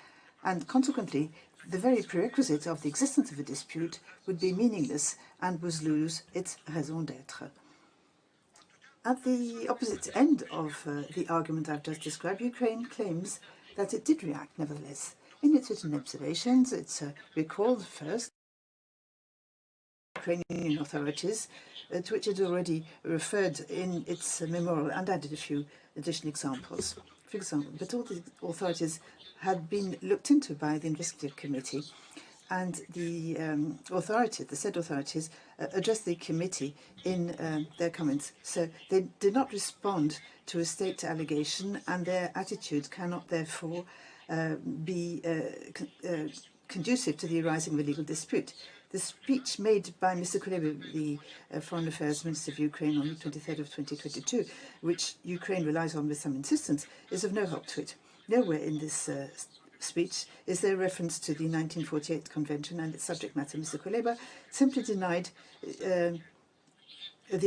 and consequently, the very prerequisite of the existence of a dispute would be meaningless and would lose its raison d'être. At the opposite end of the argument I've just described, Ukraine claims that it did react nevertheless. In its written observations, it's recalled first Ukrainian authorities, to which it had already referred in its memorial, and added a few additional examples. For example, but all the authorities had been looked into by the investigative committee, and the said authorities, addressed the committee in their comments. So they did not respond to a state allegation, and their attitude cannot therefore be conducive to the arising of a legal dispute. The speech made by Mr. Kuleba, the Foreign Affairs Minister of Ukraine, on the 23rd of 2022, which Ukraine relies on with some insistence, is of no help to it. Nowhere in this speech is there a reference to the 1948 Convention and its subject matter. Mr. Kuleba simply denied the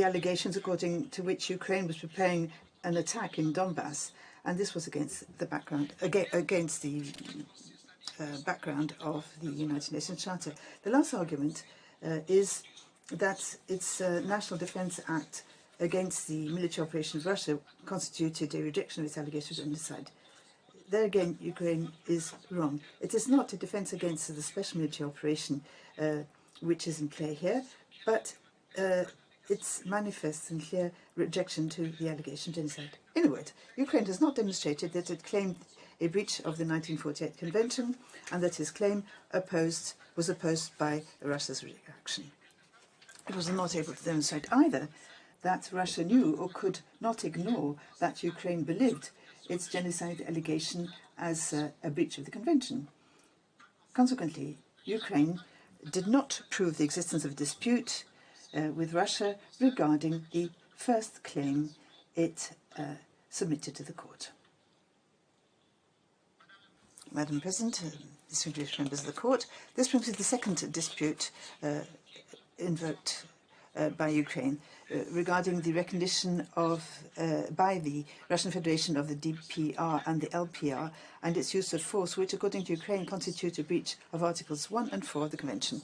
allegations according to which Ukraine was preparing an attack in Donbass, and this was against the background, background of the United Nations Charter. The last argument is that its National Defense Act against the military operation of Russia constituted a rejection of its allegations of genocide. There again, Ukraine is wrong. It is not a defense against the special military operation which is in play here, but its manifest and clear rejection to the allegation of genocide. In a word, Ukraine has not demonstrated that it claimed a breach of the 1948 Convention and that his claim was opposed by Russia's reaction. It was not able to demonstrate either that Russia knew or could not ignore that Ukraine believed its genocide allegation as a breach of the Convention. Consequently, Ukraine did not prove the existence of a dispute with Russia regarding the first claim it submitted to the court. Madam President, distinguished members of the court, this brings me to the second dispute invoked by Ukraine regarding the recognition of, by the Russian Federation of the DPR and the LPR and its use of force, which, according to Ukraine, constitute a breach of Articles 1 and 4 of the Convention.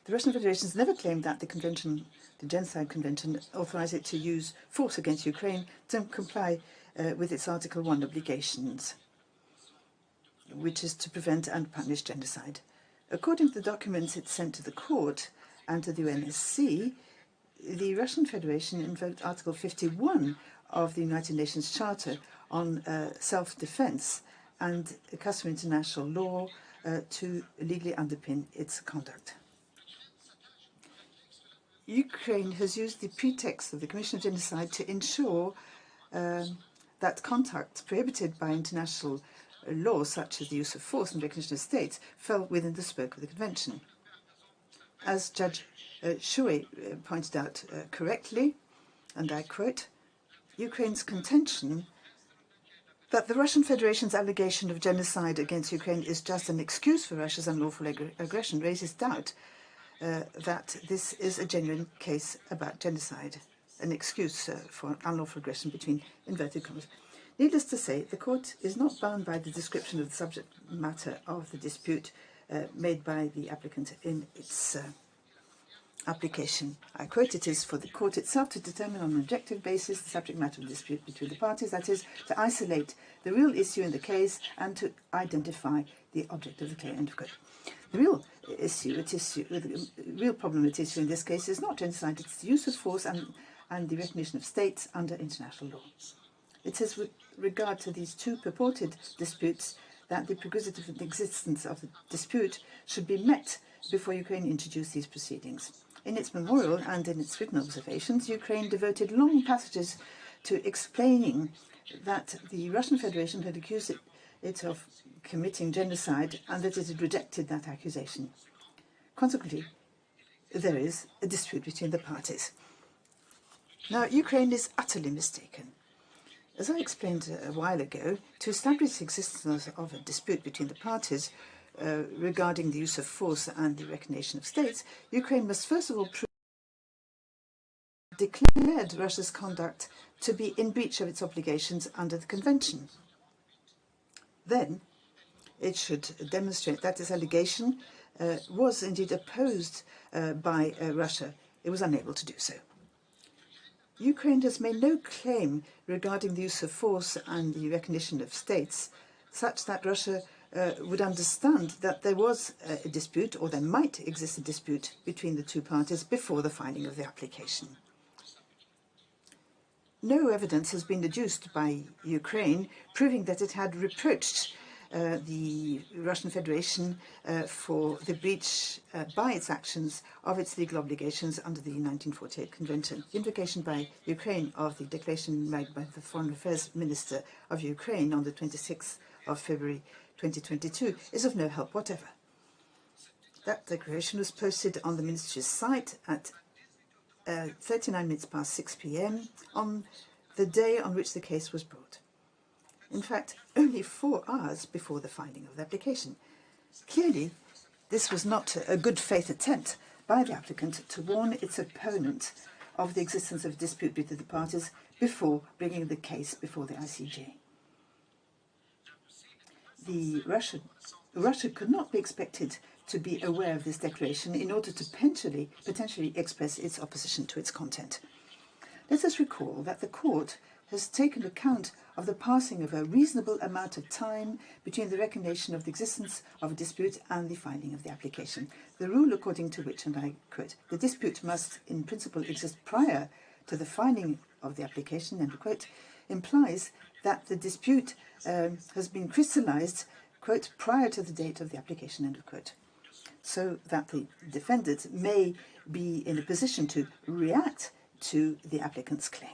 The Russian Federation has never claimed that the Convention, the Genocide Convention, authorized it to use force against Ukraine to comply with its Article 1 obligations, which is to prevent and punish genocide. According to the documents it sent to the court and to the UNSC, the Russian Federation invoked Article 51 of the United Nations Charter on self-defense and customary international law to legally underpin its conduct. Ukraine has used the pretext of the Commission of Genocide to ensure that conduct prohibited by international law, such as the use of force and recognition of states, fell within the scope of the Convention. As Judge Shui pointed out correctly, and I quote, Ukraine's contention that the Russian Federation's allegation of genocide against Ukraine is just an excuse for Russia's unlawful aggression raises doubt that this is a genuine case about genocide, an excuse for unlawful aggression between inverted commas. Needless to say, the court is not bound by the description of the subject matter of the dispute made by the applicant in its application. I quote, it is for the court itself to determine on an objective basis the subject matter of the dispute between the parties, that is, to isolate the real issue in the case and to identify the object of the claim. End of quote. The real issue, the real problem at issue in this case is not genocide, it's the use of force and the recognition of states under international law. It is with regard to these two purported disputes that the prerequisite of the existence of the dispute should be met before Ukraine introduced these proceedings. In its memorial and in its written observations, Ukraine devoted long passages to explaining that the Russian Federation had accused it of committing genocide and that it had rejected that accusation. Consequently, there is a dispute between the parties. Now, Ukraine is utterly mistaken. As I explained a while ago, to establish the existence of a dispute between the parties regarding the use of force and the recognition of states, Ukraine must first of all declared Russia's conduct to be in breach of its obligations under the Convention. Then it should demonstrate that this allegation was indeed opposed by Russia. It was unable to do so. Ukraine has made no claim regarding the use of force and the recognition of states, such that Russia would understand that there was a dispute, or there might exist a dispute, between the two parties before the filing of the application. No evidence has been adduced by Ukraine proving that it had reproached the Russian Federation for the breach by its actions of its legal obligations under the 1948 Convention. The invocation by Ukraine of the declaration made by the Foreign Affairs Minister of Ukraine on the 26th of February 2022 is of no help whatever. That declaration was posted on the ministry's site at 39 minutes past 6 p.m. on the day on which the case was brought. In fact, only 4 hours before the filing of the application. Clearly, this was not a good faith attempt by the applicant to warn its opponent of the existence of a dispute between the parties before bringing the case before the ICJ. Russia could not be expected to be aware of this declaration in order to potentially express its opposition to its content. Let us recall that the court has taken account of the passing of a reasonable amount of time between the recognition of the existence of a dispute and the filing of the application. The rule according to which, and I quote, the dispute must in principle exist prior to the filing of the application, end quote, implies that the dispute has been crystallized, quote, prior to the date of the application, end quote, so that the defendant may be in a position to react to the applicant's claim.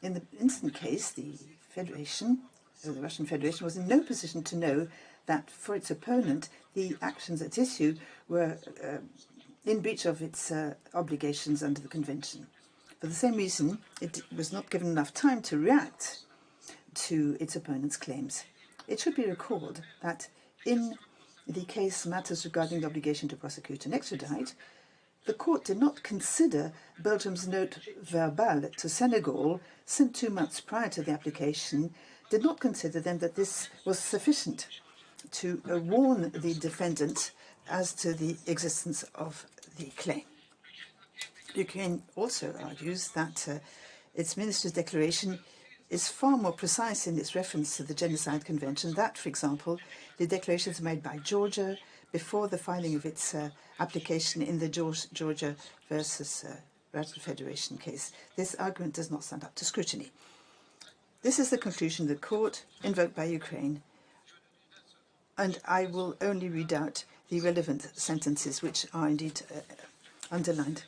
In the instant case, the Federation, the Russian Federation, was in no position to know that for its opponent, the actions at issue were in breach of its obligations under the Convention. For the same reason, it was not given enough time to react to its opponent's claims. It should be recalled that in the case matters regarding the obligation to prosecute and extradite, the court did not consider Belgium's note verbal to Senegal sent 2 months prior to the application, did not consider then that this was sufficient to warn the defendant as to the existence of the claim. Ukraine also argues that its minister's declaration is far more precise in its reference to the Genocide Convention, that, for example, the declarations made by Georgia before the filing of its application in the Georgia versus Russian Federation case. This argument does not stand up to scrutiny. This is the conclusion of the court invoked by Ukraine, and I will only read out the relevant sentences which are indeed underlined.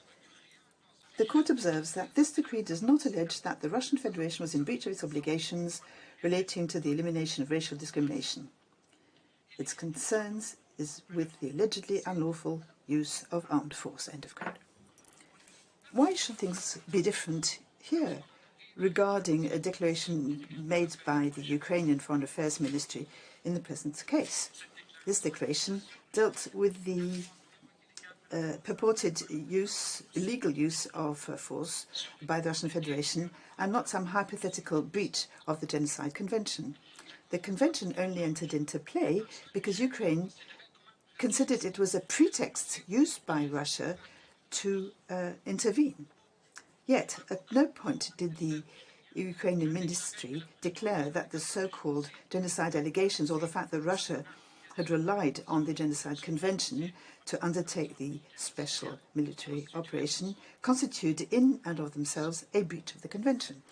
The court observes that this decree does not allege that the Russian Federation was in breach of its obligations relating to the elimination of racial discrimination. Its concerns is with the allegedly unlawful use of armed force, end of quote. Why should things be different here regarding a declaration made by the Ukrainian Foreign Affairs Ministry in the present case? This declaration dealt with the purported illegal use of force by the Russian Federation and not some hypothetical breach of the Genocide Convention. The convention only entered into play because Ukraine considered it was a pretext used by Russia to intervene. Yet, at no point did the Ukrainian ministry declare that the so-called genocide allegations or the fact that Russia had relied on the Genocide Convention to undertake the special military operation constitute in and of themselves a breach of the Convention.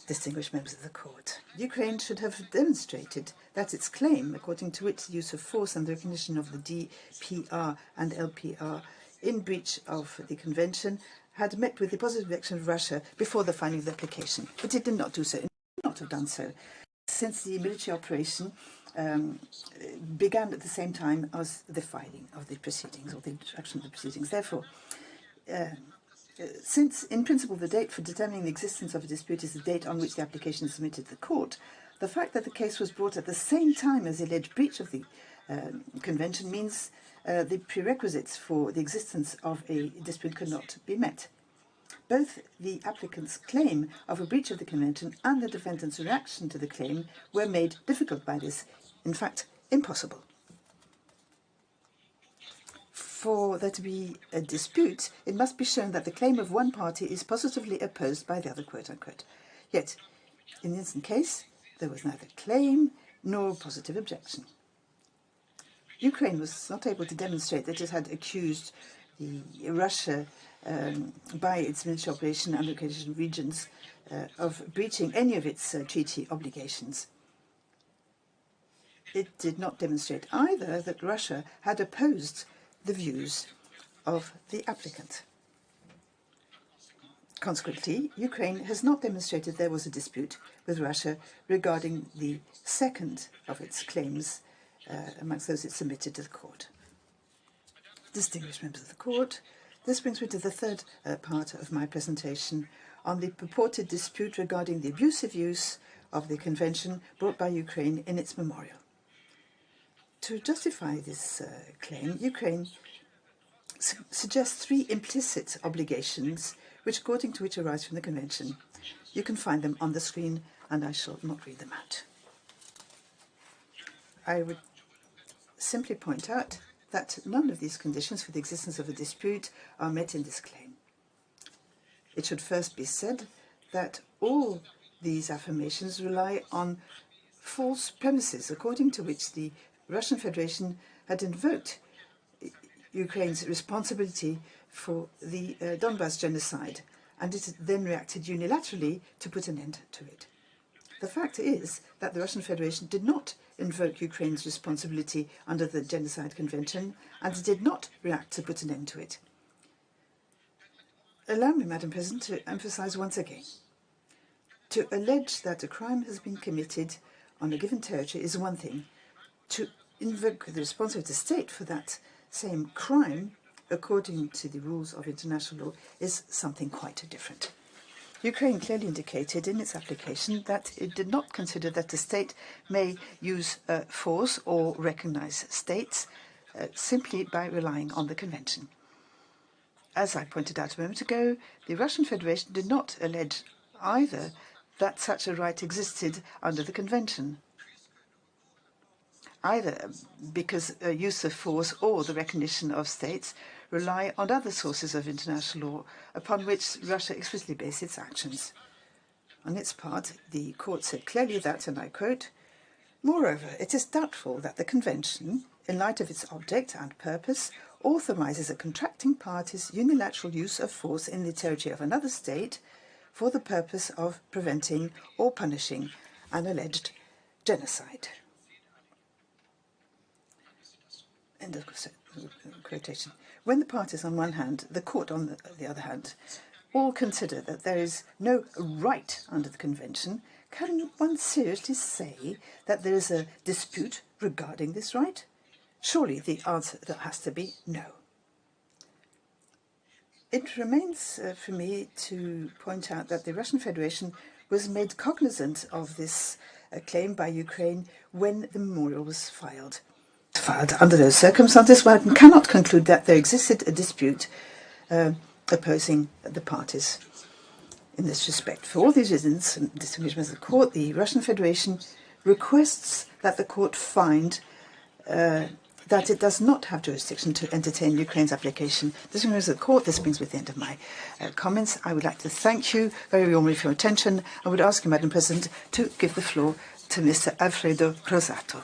Distinguished members of the court, Ukraine should have demonstrated that its claim, according to which the use of force and the recognition of the DPR and LPR in breach of the Convention, had met with the positive reaction of Russia before the filing of the application. But it did not do so. It did not have done so, since the military operation began at the same time as the filing of the proceedings, or the introduction of the proceedings. Therefore, since, in principle, the date for determining the existence of a dispute is the date on which the application is submitted to the court, the fact that the case was brought at the same time as the alleged breach of the Convention means the prerequisites for the existence of a dispute could not be met. Both the applicant's claim of a breach of the Convention and the defendant's reaction to the claim were made difficult by this, in fact, impossible. For there to be a dispute, it must be shown that the claim of one party is positively opposed by the other, quote unquote. Yet, in the instant case, there was neither claim nor positive objection. Ukraine was not able to demonstrate that it had accused Russia by its military operation and occasional regions of breaching any of its treaty obligations. It did not demonstrate either that Russia had opposed the views of the applicant. Consequently, Ukraine has not demonstrated there was a dispute with Russia regarding the second of its claims amongst those it submitted to the court. Distinguished members of the court, this brings me to the third part of my presentation on the purported dispute regarding the abusive use of the Convention brought by Ukraine in its memorial. To justify this claim, Ukraine suggests three implicit obligations which, according to which, arise from the Convention. You can find them on the screen, and I shall not read them out. I would simply point out that none of these conditions for the existence of a dispute are met in this claim. It should first be said that all these affirmations rely on false premises, according to which the Russian Federation had invoked Ukraine's responsibility for the Donbas genocide, and it then reacted unilaterally to put an end to it. The fact is that the Russian Federation did not invoke Ukraine's responsibility under the Genocide Convention, and it did not react to put an end to it. Allow me, Madam President, to emphasize once again. To allege that a crime has been committed on a given territory is one thing. To invoke the responsibility of the state for that same crime, according to the rules of international law, is something quite different. Ukraine clearly indicated in its application that it did not consider that the state may use force or recognize states simply by relying on the convention. As I pointed out a moment ago, the Russian Federation did not allege either that such a right existed under the convention, either because use of force or the recognition of states rely on other sources of international law upon which Russia explicitly based its actions. On its part, the court said clearly that, and I quote, "Moreover, it is doubtful that the convention, in light of its object and purpose, authorizes a contracting party's unilateral use of force in the territory of another state for the purpose of preventing or punishing an alleged genocide." End of quotation. When the parties on one hand, the court on the other hand, all consider that there is no right under the convention, can one seriously say that there is a dispute regarding this right? Surely the answer has to be no. It remains for me to point out that the Russian Federation was made cognizant of this claim by Ukraine when the memorial was filed. Under those circumstances, one cannot conclude that there existed a dispute opposing the parties in this respect. For all these reasons, distinguished members of the court, the Russian Federation requests that the court find that it does not have jurisdiction to entertain Ukraine's application. Distinguished members of the court, this brings me to the end of my comments. I would like to thank you very warmly for your attention. I would ask you, Madam President, to give the floor to Mr. Alfredo Crosato.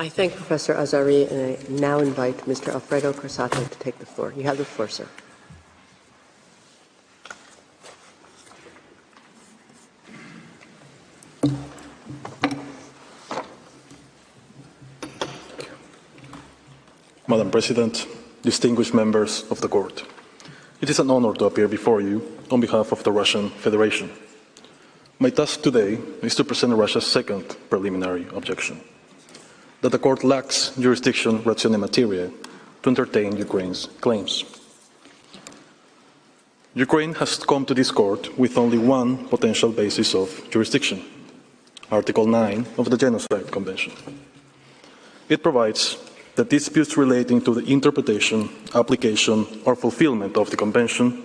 I thank Professor Azari, and I now invite Mr. Alfredo Crosato to take the floor. You have the floor, sir. Madam President, distinguished members of the Court, it is an honor to appear before you on behalf of the Russian Federation. My task today is to present Russia's second preliminary objection, that the Court lacks jurisdiction ratione materia to entertain Ukraine's claims. Ukraine has come to this Court with only one potential basis of jurisdiction, Article 9 of the Genocide Convention. It provides that disputes relating to the interpretation, application, or fulfillment of the Convention,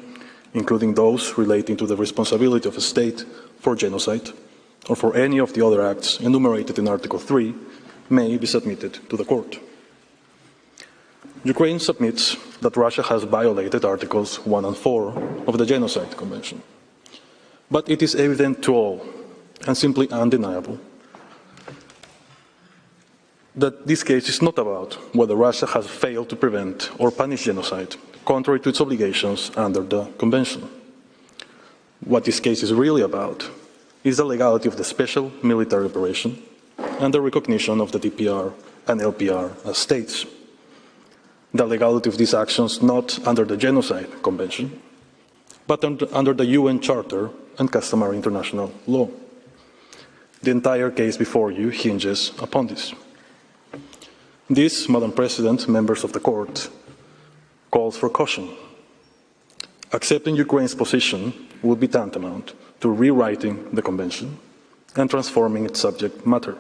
including those relating to the responsibility of a state for genocide, or for any of the other acts enumerated in Article 3, may be submitted to the Court. Ukraine submits that Russia has violated Articles 1 and 4 of the Genocide Convention. But it is evident to all, and simply undeniable, that this case is not about whether Russia has failed to prevent or punish genocide, contrary to its obligations under the Convention. What this case is really about is the legality of the special military operation and the recognition of the DPR and LPR as states. The legality of these actions not under the Genocide Convention, but under the UN Charter and customary international law. The entire case before you hinges upon this. This, Madam President, members of the Court, calls for caution. Accepting Ukraine's position would be tantamount to rewriting the Convention and transforming its subject matter.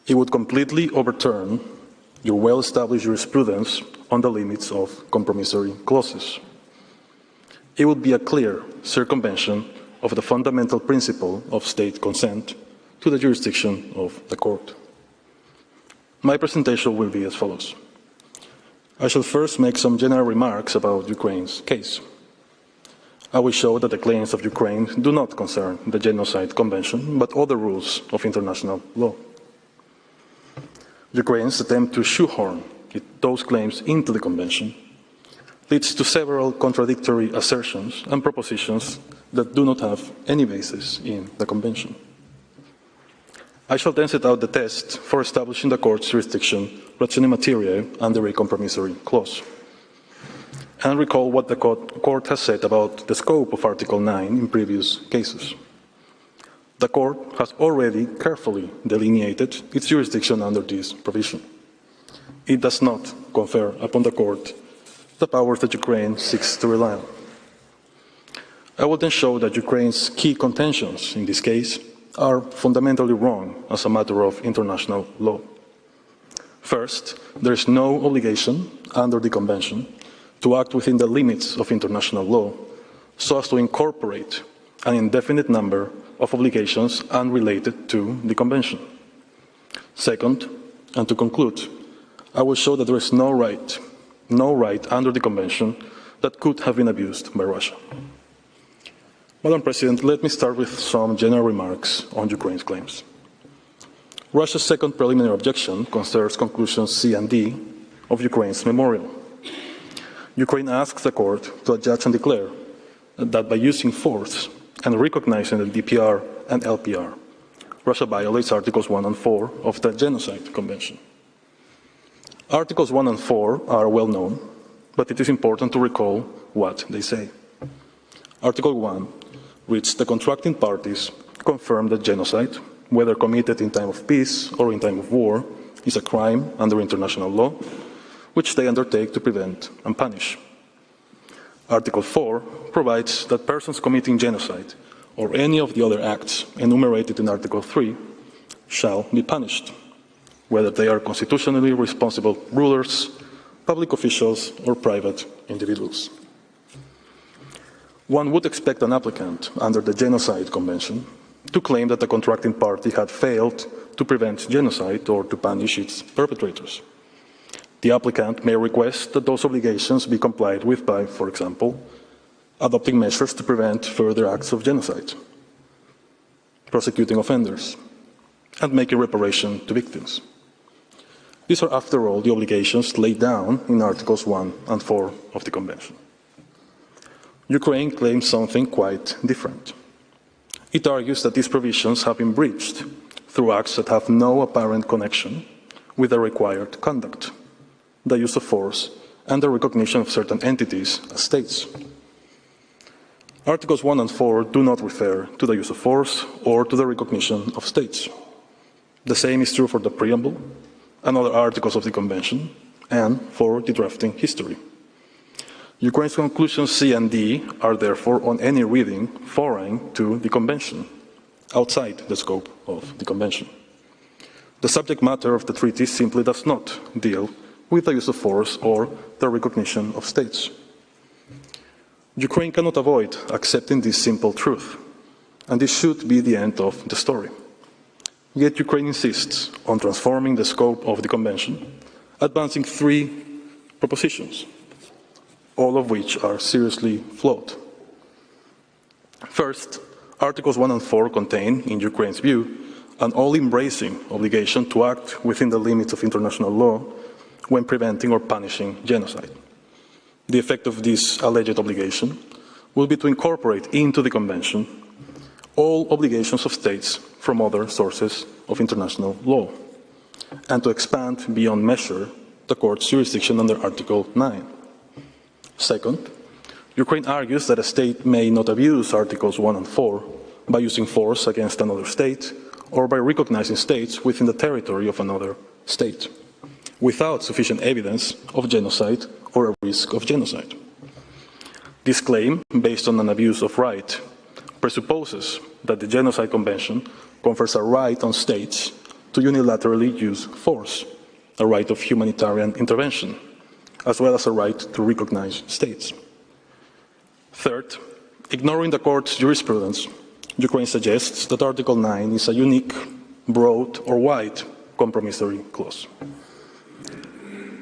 It would completely overturn your well-established jurisprudence on the limits of compromissory clauses. It would be a clear circumvention of the fundamental principle of state consent to the jurisdiction of the Court. My presentation will be as follows. I shall first make some general remarks about Ukraine's case. I will show that the claims of Ukraine do not concern the Genocide Convention, but other rules of international law. Ukraine's attempt to shoehorn those claims into the Convention leads to several contradictory assertions and propositions that do not have any basis in the Convention. I shall then set out the test for establishing the Court's jurisdiction rationem materiae under a compromissory clause, and recall what the Court has said about the scope of Article 9 in previous cases. The Court has already carefully delineated its jurisdiction under this provision. It does not confer upon the Court the powers that Ukraine seeks to rely on. I will then show that Ukraine's key contentions in this case are fundamentally wrong as a matter of international law. First, there is no obligation under the Convention to act within the limits of international law so as to incorporate an indefinite number of obligations unrelated to the Convention. Second, and to conclude, I will show that there is no right under the Convention that could have been abused by Russia. Madam President, let me start with some general remarks on Ukraine's claims. Russia's second preliminary objection concerns conclusions C and D of Ukraine's memorial. Ukraine asks the Court to adjudge and declare that by using force and recognizing the DPR and LPR, Russia violates Articles 1 and 4 of the Genocide Convention. Articles 1 and 4 are well known, but it is important to recall what they say. Article 1 reads, the contracting parties confirm that genocide, whether committed in time of peace or in time of war, is a crime under international law, which they undertake to prevent and punish. Article 4 provides that persons committing genocide or any of the other acts enumerated in Article 3 shall be punished, whether they are constitutionally responsible rulers, public officials, or private individuals. One would expect an applicant under the Genocide Convention to claim that the contracting party had failed to prevent genocide or to punish its perpetrators. The applicant may request that those obligations be complied with by, for example, adopting measures to prevent further acts of genocide, prosecuting offenders, and making reparation to victims. These are, after all, the obligations laid down in Articles 1 and 4 of the Convention. Ukraine claims something quite different. It argues that these provisions have been breached through acts that have no apparent connection with the required conduct, the use of force, and the recognition of certain entities as states. Articles 1 and 4 do not refer to the use of force or to the recognition of states. The same is true for the preamble and other articles of the Convention, and for the drafting history. Ukraine's conclusions C and D are therefore, on any reading, foreign to the Convention, outside the scope of the Convention. The subject matter of the treaty simply does not deal with the use of force or the recognition of states. Ukraine cannot avoid accepting this simple truth, and this should be the end of the story. Yet Ukraine insists on transforming the scope of the Convention, advancing 3 propositions, all of which are seriously flawed. First, Articles 1 and 4 contain, in Ukraine's view, an all-embracing obligation to act within the limits of international law when preventing or punishing genocide. The effect of this alleged obligation will be to incorporate into the Convention all obligations of states from other sources of international law, and to expand beyond measure the Court's jurisdiction under Article 9. Second, Ukraine argues that a state may not abuse Articles 1 and 4 by using force against another state or by recognizing states within the territory of another state, without sufficient evidence of genocide or a risk of genocide. This claim, based on an abuse of right, presupposes that the Genocide Convention confers a right on states to unilaterally use force, a right of humanitarian intervention, as well as a right to recognize states. Third, ignoring the Court's jurisprudence, Ukraine suggests that Article 9 is a unique, broad, or wide compromissory clause.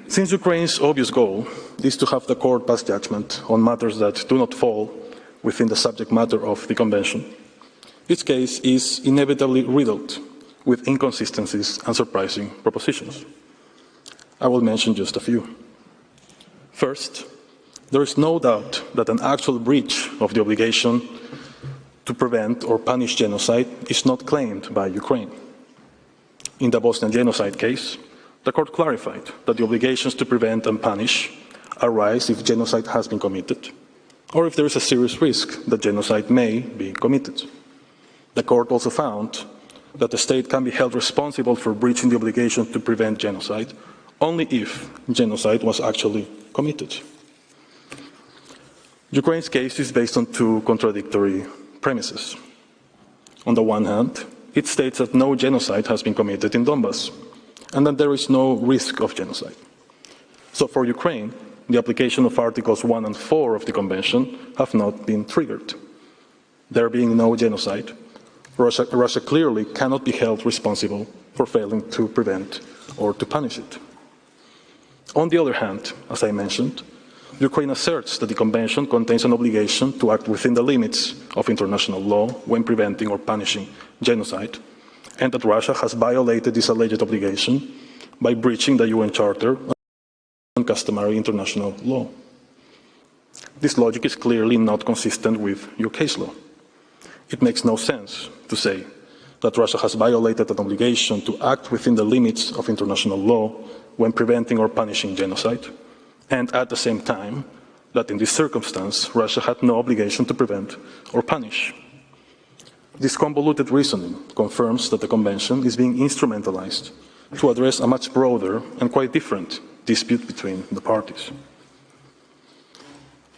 Since Ukraine's obvious goal is to have the Court pass judgment on matters that do not fall within the subject matter of the Convention, its case is inevitably riddled with inconsistencies and surprising propositions. I will mention just a few. First, there is no doubt that an actual breach of the obligation to prevent or punish genocide is not claimed by Ukraine. In the Bosnian genocide case, the court clarified that the obligations to prevent and punish arise if genocide has been committed, or if there is a serious risk that genocide may be committed. The court also found that the state can be held responsible for breaching the obligation to prevent genocide only if genocide was actually committed. Ukraine's case is based on two contradictory premises. On the one hand, it states that no genocide has been committed in Donbass, and that there is no risk of genocide. So for Ukraine, the application of Articles 1 and 4 of the Convention have not been triggered. There being no genocide, Russia clearly cannot be held responsible for failing to prevent or to punish it. On the other hand, as I mentioned, Ukraine asserts that the Convention contains an obligation to act within the limits of international law when preventing or punishing genocide, and that Russia has violated this alleged obligation by breaching the UN Charter and customary international law. This logic is clearly not consistent with your case law. It makes no sense to say that Russia has violated an obligation to act within the limits of international law when preventing or punishing genocide, and at the same time that in this circumstance Russia had no obligation to prevent or punish. This convoluted reasoning confirms that the Convention is being instrumentalized to address a much broader and quite different dispute between the parties.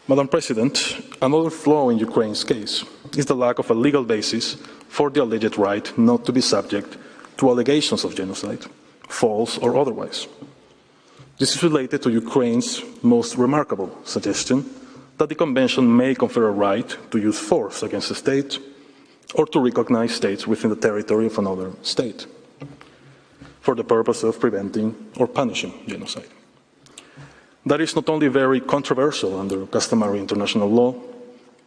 Madam President, another flaw in Ukraine's case is the lack of a legal basis for the alleged right not to be subject to allegations of genocide, false or otherwise. This is related to Ukraine's most remarkable suggestion that the Convention may confer a right to use force against a state or to recognize states within the territory of another state for the purpose of preventing or punishing genocide. That is not only very controversial under customary international law,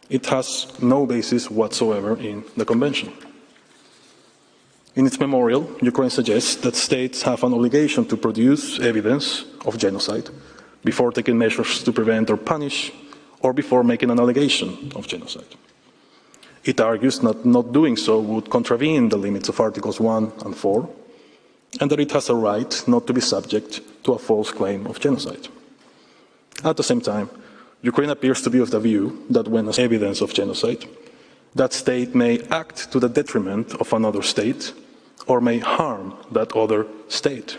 it has no basis whatsoever in the Convention. In its memorial, Ukraine suggests that states have an obligation to produce evidence of genocide before taking measures to prevent or punish, or before making an allegation of genocide. It argues that not doing so would contravene the limits of Articles 1 and 4, and that it has a right not to be subject to a false claim of genocide. At the same time, Ukraine appears to be of the view that when there's evidence of genocide, that state may act to the detriment of another state or may harm that other state.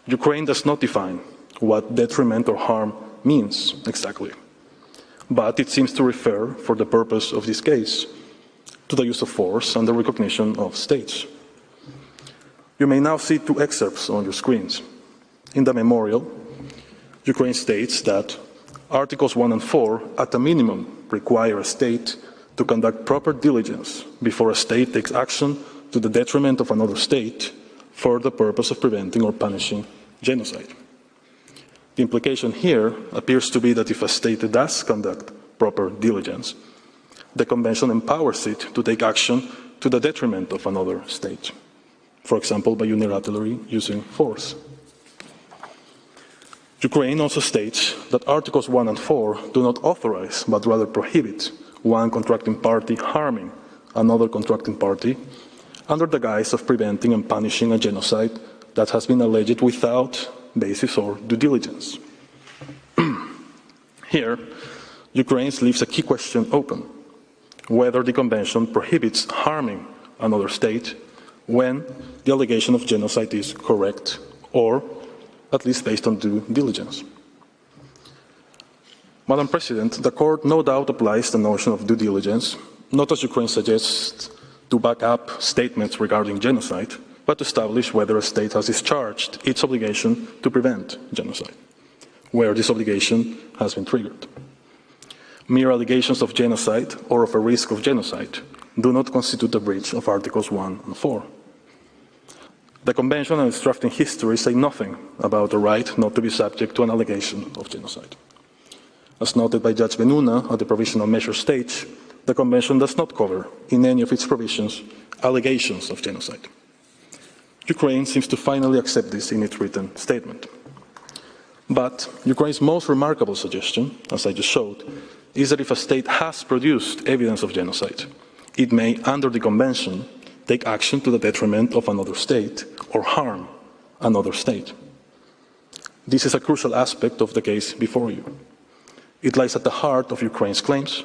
Ukraine does not define what detriment or harm means exactly, but it seems to refer, for the purpose of this case, to the use of force and the recognition of states. You may now see two excerpts on your screens. In the memorial, Ukraine states that Articles 1 and 4, at a minimum, require a state to conduct proper diligence before a state takes action to the detriment of another state for the purpose of preventing or punishing genocide. The implication here appears to be that if a state does conduct proper diligence, the Convention empowers it to take action to the detriment of another state, for example, by unilaterally using force. Ukraine also states that Articles 1 and 4 do not authorize, but rather prohibit, one contracting party harming another contracting party under the guise of preventing and punishing a genocide that has been alleged without basis or due diligence. Here, Ukraine leaves a key question open: whether the Convention prohibits harming another state when the allegation of genocide is correct, or at least based on due diligence. Madam President, the Court no doubt applies the notion of due diligence, not as Ukraine suggests, to back up statements regarding genocide, but to establish whether a state has discharged its obligation to prevent genocide, where this obligation has been triggered. Mere allegations of genocide or of a risk of genocide do not constitute a breach of Articles 1 and 4. The Convention and its drafting history say nothing about the right not to be subject to an allegation of genocide. As noted by Judge Benuna at the provisional measure stage, the Convention does not cover, in any of its provisions, allegations of genocide. Ukraine seems to finally accept this in its written statement. But Ukraine's most remarkable suggestion, as I just showed, is that if a state has produced evidence of genocide, it may, under the Convention, take action to the detriment of another state or harm another state. This is a crucial aspect of the case before you. It lies at the heart of Ukraine's claims,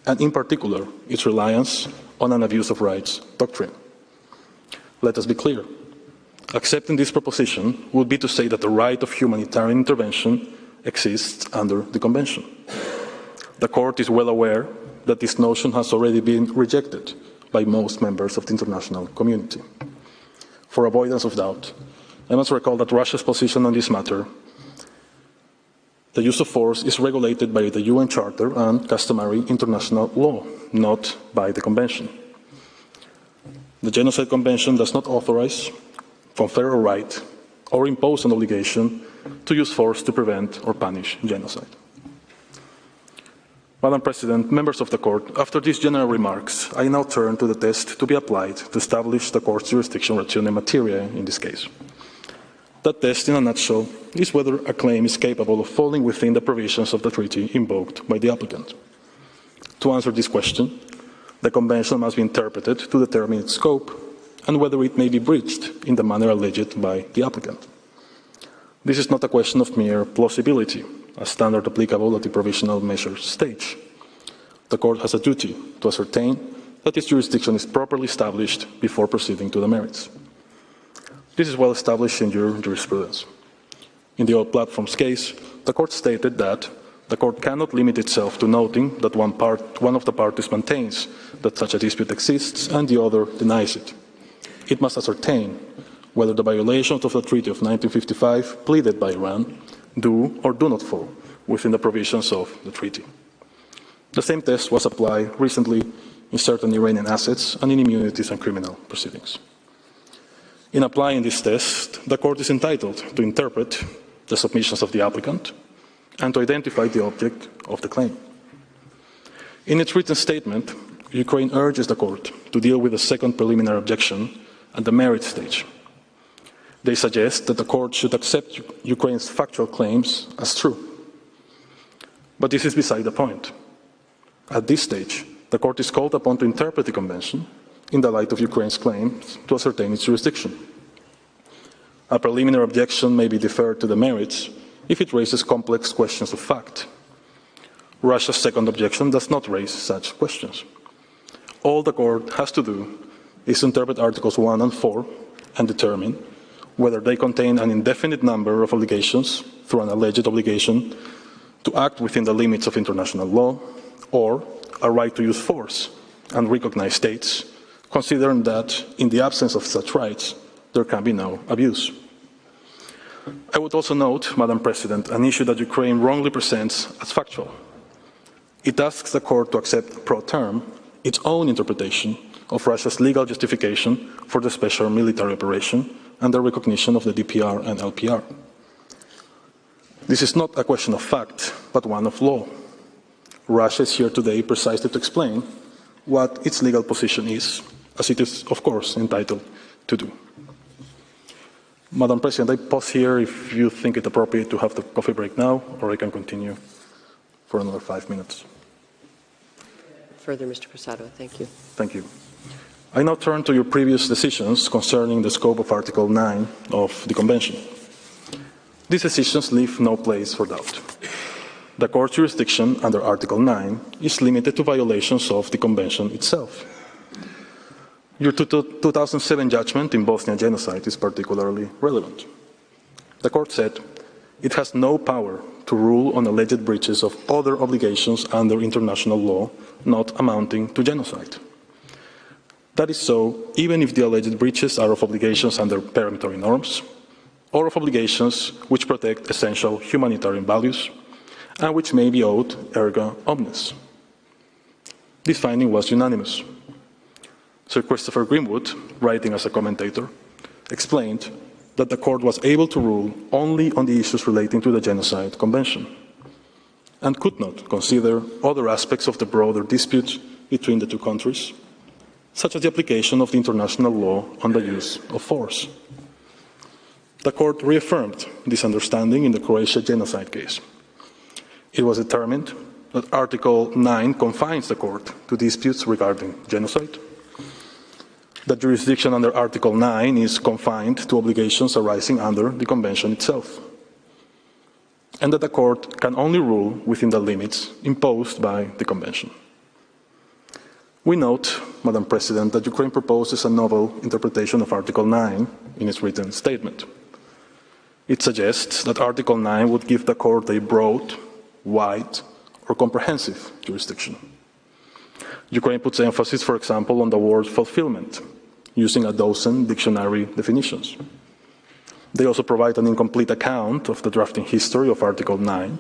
and in particular, its reliance on an abuse of rights doctrine. Let us be clear. Accepting this proposition would be to say that the right of humanitarian intervention exists under the Convention. The Court is well aware that this notion has already been rejected by most members of the international community. For avoidance of doubt, I must recall that Russia's position on this matter, the use of force, is regulated by the UN Charter and customary international law, not by the Convention. The Genocide Convention does not authorize, confer a right, or impose an obligation to use force to prevent or punish genocide. Madam President, members of the Court, after these general remarks, I now turn to the test to be applied to establish the Court's jurisdiction ratione materia in this case. That test, in a nutshell, is whether a claim is capable of falling within the provisions of the treaty invoked by the applicant. To answer this question, the Convention must be interpreted to determine its scope and whether it may be breached in the manner alleged by the applicant. This is not a question of mere plausibility, a standard applicable at the provisional measure stage. The Court has a duty to ascertain that its jurisdiction is properly established before proceeding to the merits. This is well established in your jurisprudence. In the old platforms case, the Court stated that the Court cannot limit itself to noting that one of the parties maintains that such a dispute exists and the other denies it. It must ascertain whether the violations of the Treaty of 1955 pleaded by Iran do or do not fall within the provisions of the treaty. The same test was applied recently in certain Iranian assets and in immunities and criminal proceedings. In applying this test, the Court is entitled to interpret the submissions of the applicant and to identify the object of the claim. In its written statement, Ukraine urges the Court to deal with the second preliminary objection at the merit stage. They suggest that the Court should accept Ukraine's factual claims as true. But this is beside the point. At this stage, the Court is called upon to interpret the Convention in the light of Ukraine's claims to ascertain its jurisdiction. A preliminary objection may be deferred to the merits if it raises complex questions of fact. Russia's second objection does not raise such questions. All the Court has to do is interpret Articles 1 and 4 and determine whether they contain an indefinite number of obligations through an alleged obligation to act within the limits of international law, or a right to use force and recognize states, considering that in the absence of such rights, there can be no abuse. I would also note, Madam President, an issue that Ukraine wrongly presents as factual. It asks the Court to accept pro term its own interpretation of Russia's legal justification for the special military operation and the recognition of the DPR and LPR. This is not a question of fact, but one of law. Russia is here today precisely to explain what its legal position is, as it is, of course, entitled to do. Madam President, I pause here if you think it appropriate to have the coffee break now, or I can continue for another 5 minutes. Further, Mr. Prasado, thank you. Thank you. I now turn to your previous decisions concerning the scope of Article 9 of the Convention. These decisions leave no place for doubt. The Court's jurisdiction under Article 9 is limited to violations of the Convention itself. Your 2007 judgment in Bosnia genocide is particularly relevant. The Court said it has no power to rule on alleged breaches of other obligations under international law not amounting to genocide. That is so even if the alleged breaches are of obligations under peremptory norms or of obligations which protect essential humanitarian values and which may be owed erga omnes. This finding was unanimous. Sir Christopher Greenwood, writing as a commentator, explained that the Court was able to rule only on the issues relating to the Genocide Convention. and could not consider other aspects of the broader dispute between the two countries, such as the application of the international law on the use of force. The court reaffirmed this understanding in the Croatia genocide case. It was determined that Article 9 confines the court to disputes regarding genocide. The jurisdiction under Article 9 is confined to obligations arising under the Convention itself, and that the court can only rule within the limits imposed by the Convention. We note, Madam President, that Ukraine proposes a novel interpretation of Article 9 in its written statement. It suggests that Article 9 would give the court a broad, wide, or comprehensive jurisdiction. Ukraine puts emphasis, for example, on the word fulfillment, using a dozen dictionary definitions. They also provide an incomplete account of the drafting history of Article 9,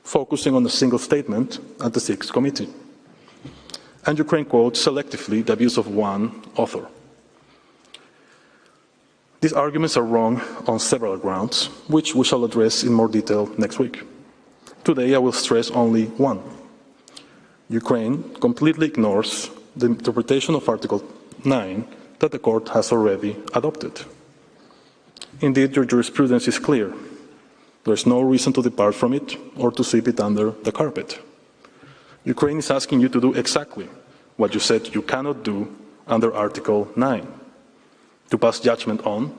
focusing on a single statement at the Sixth Committee. And Ukraine quotes selectively the views of one author. These arguments are wrong on several grounds, which we shall address in more detail next week. Today I will stress only one. Ukraine completely ignores the interpretation of Article 9 that the court has already adopted. Indeed, your jurisprudence is clear. There is no reason to depart from it or to sweep it under the carpet. Ukraine is asking you to do exactly what you said you cannot do under Article 9, to pass judgment on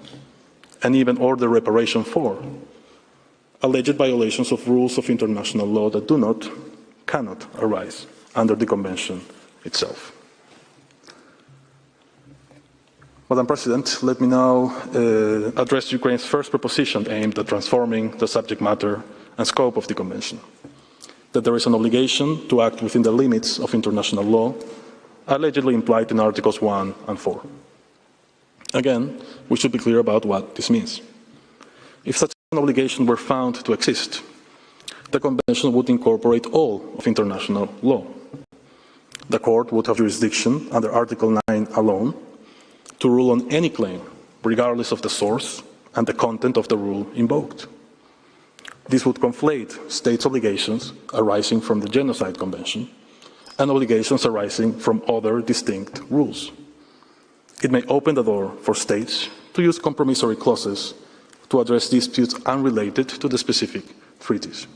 and even order reparation for alleged violations of rules of international law that cannot arise under the Convention itself. Madam President, let me now address Ukraine's first proposition aimed at transforming the subject matter and scope of the Convention, that there is an obligation to act within the limits of international law, allegedly implied in Articles 1 and 4. Again, we should be clear about what this means. If such an obligation were found to exist, the Convention would incorporate all of international law. The Court would have jurisdiction under Article 9 alone to rule on any claim, regardless of the source and the content of the rule invoked. This would conflate states' obligations arising from the Genocide Convention and obligations arising from other distinct rules. It may open the door for states to use compromissory clauses to address disputes unrelated to the specific treaties.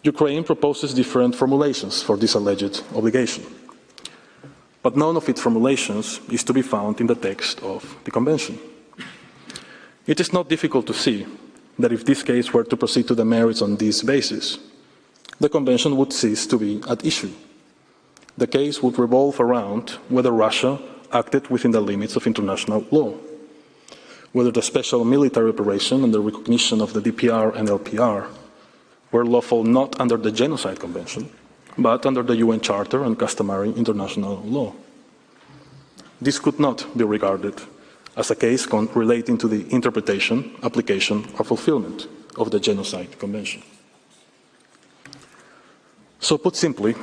Ukraine proposes different formulations for this alleged obligation, but none of its formulations is to be found in the text of the Convention. It is not difficult to see that if this case were to proceed to the merits on this basis, the Convention would cease to be at issue. The case would revolve around whether Russia acted within the limits of international law, whether the special military operation and the recognition of the DPR and LPR were lawful not under the Genocide Convention, but under the UN Charter and customary international law. This could not be regarded as a case relating to the interpretation, application, or fulfillment of the Genocide Convention. So put simply,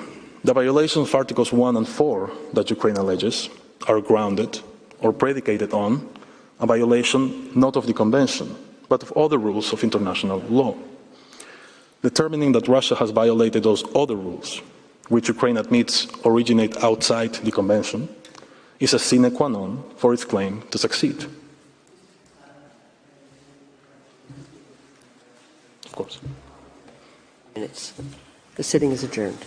the violations of Articles 1 and 4 that Ukraine alleges are grounded or predicated on a violation not of the Convention, but of other rules of international law. Determining that Russia has violated those other rules, which Ukraine admits originate outside the Convention, is a sine qua non for its claim to succeed. Of course. The sitting is adjourned.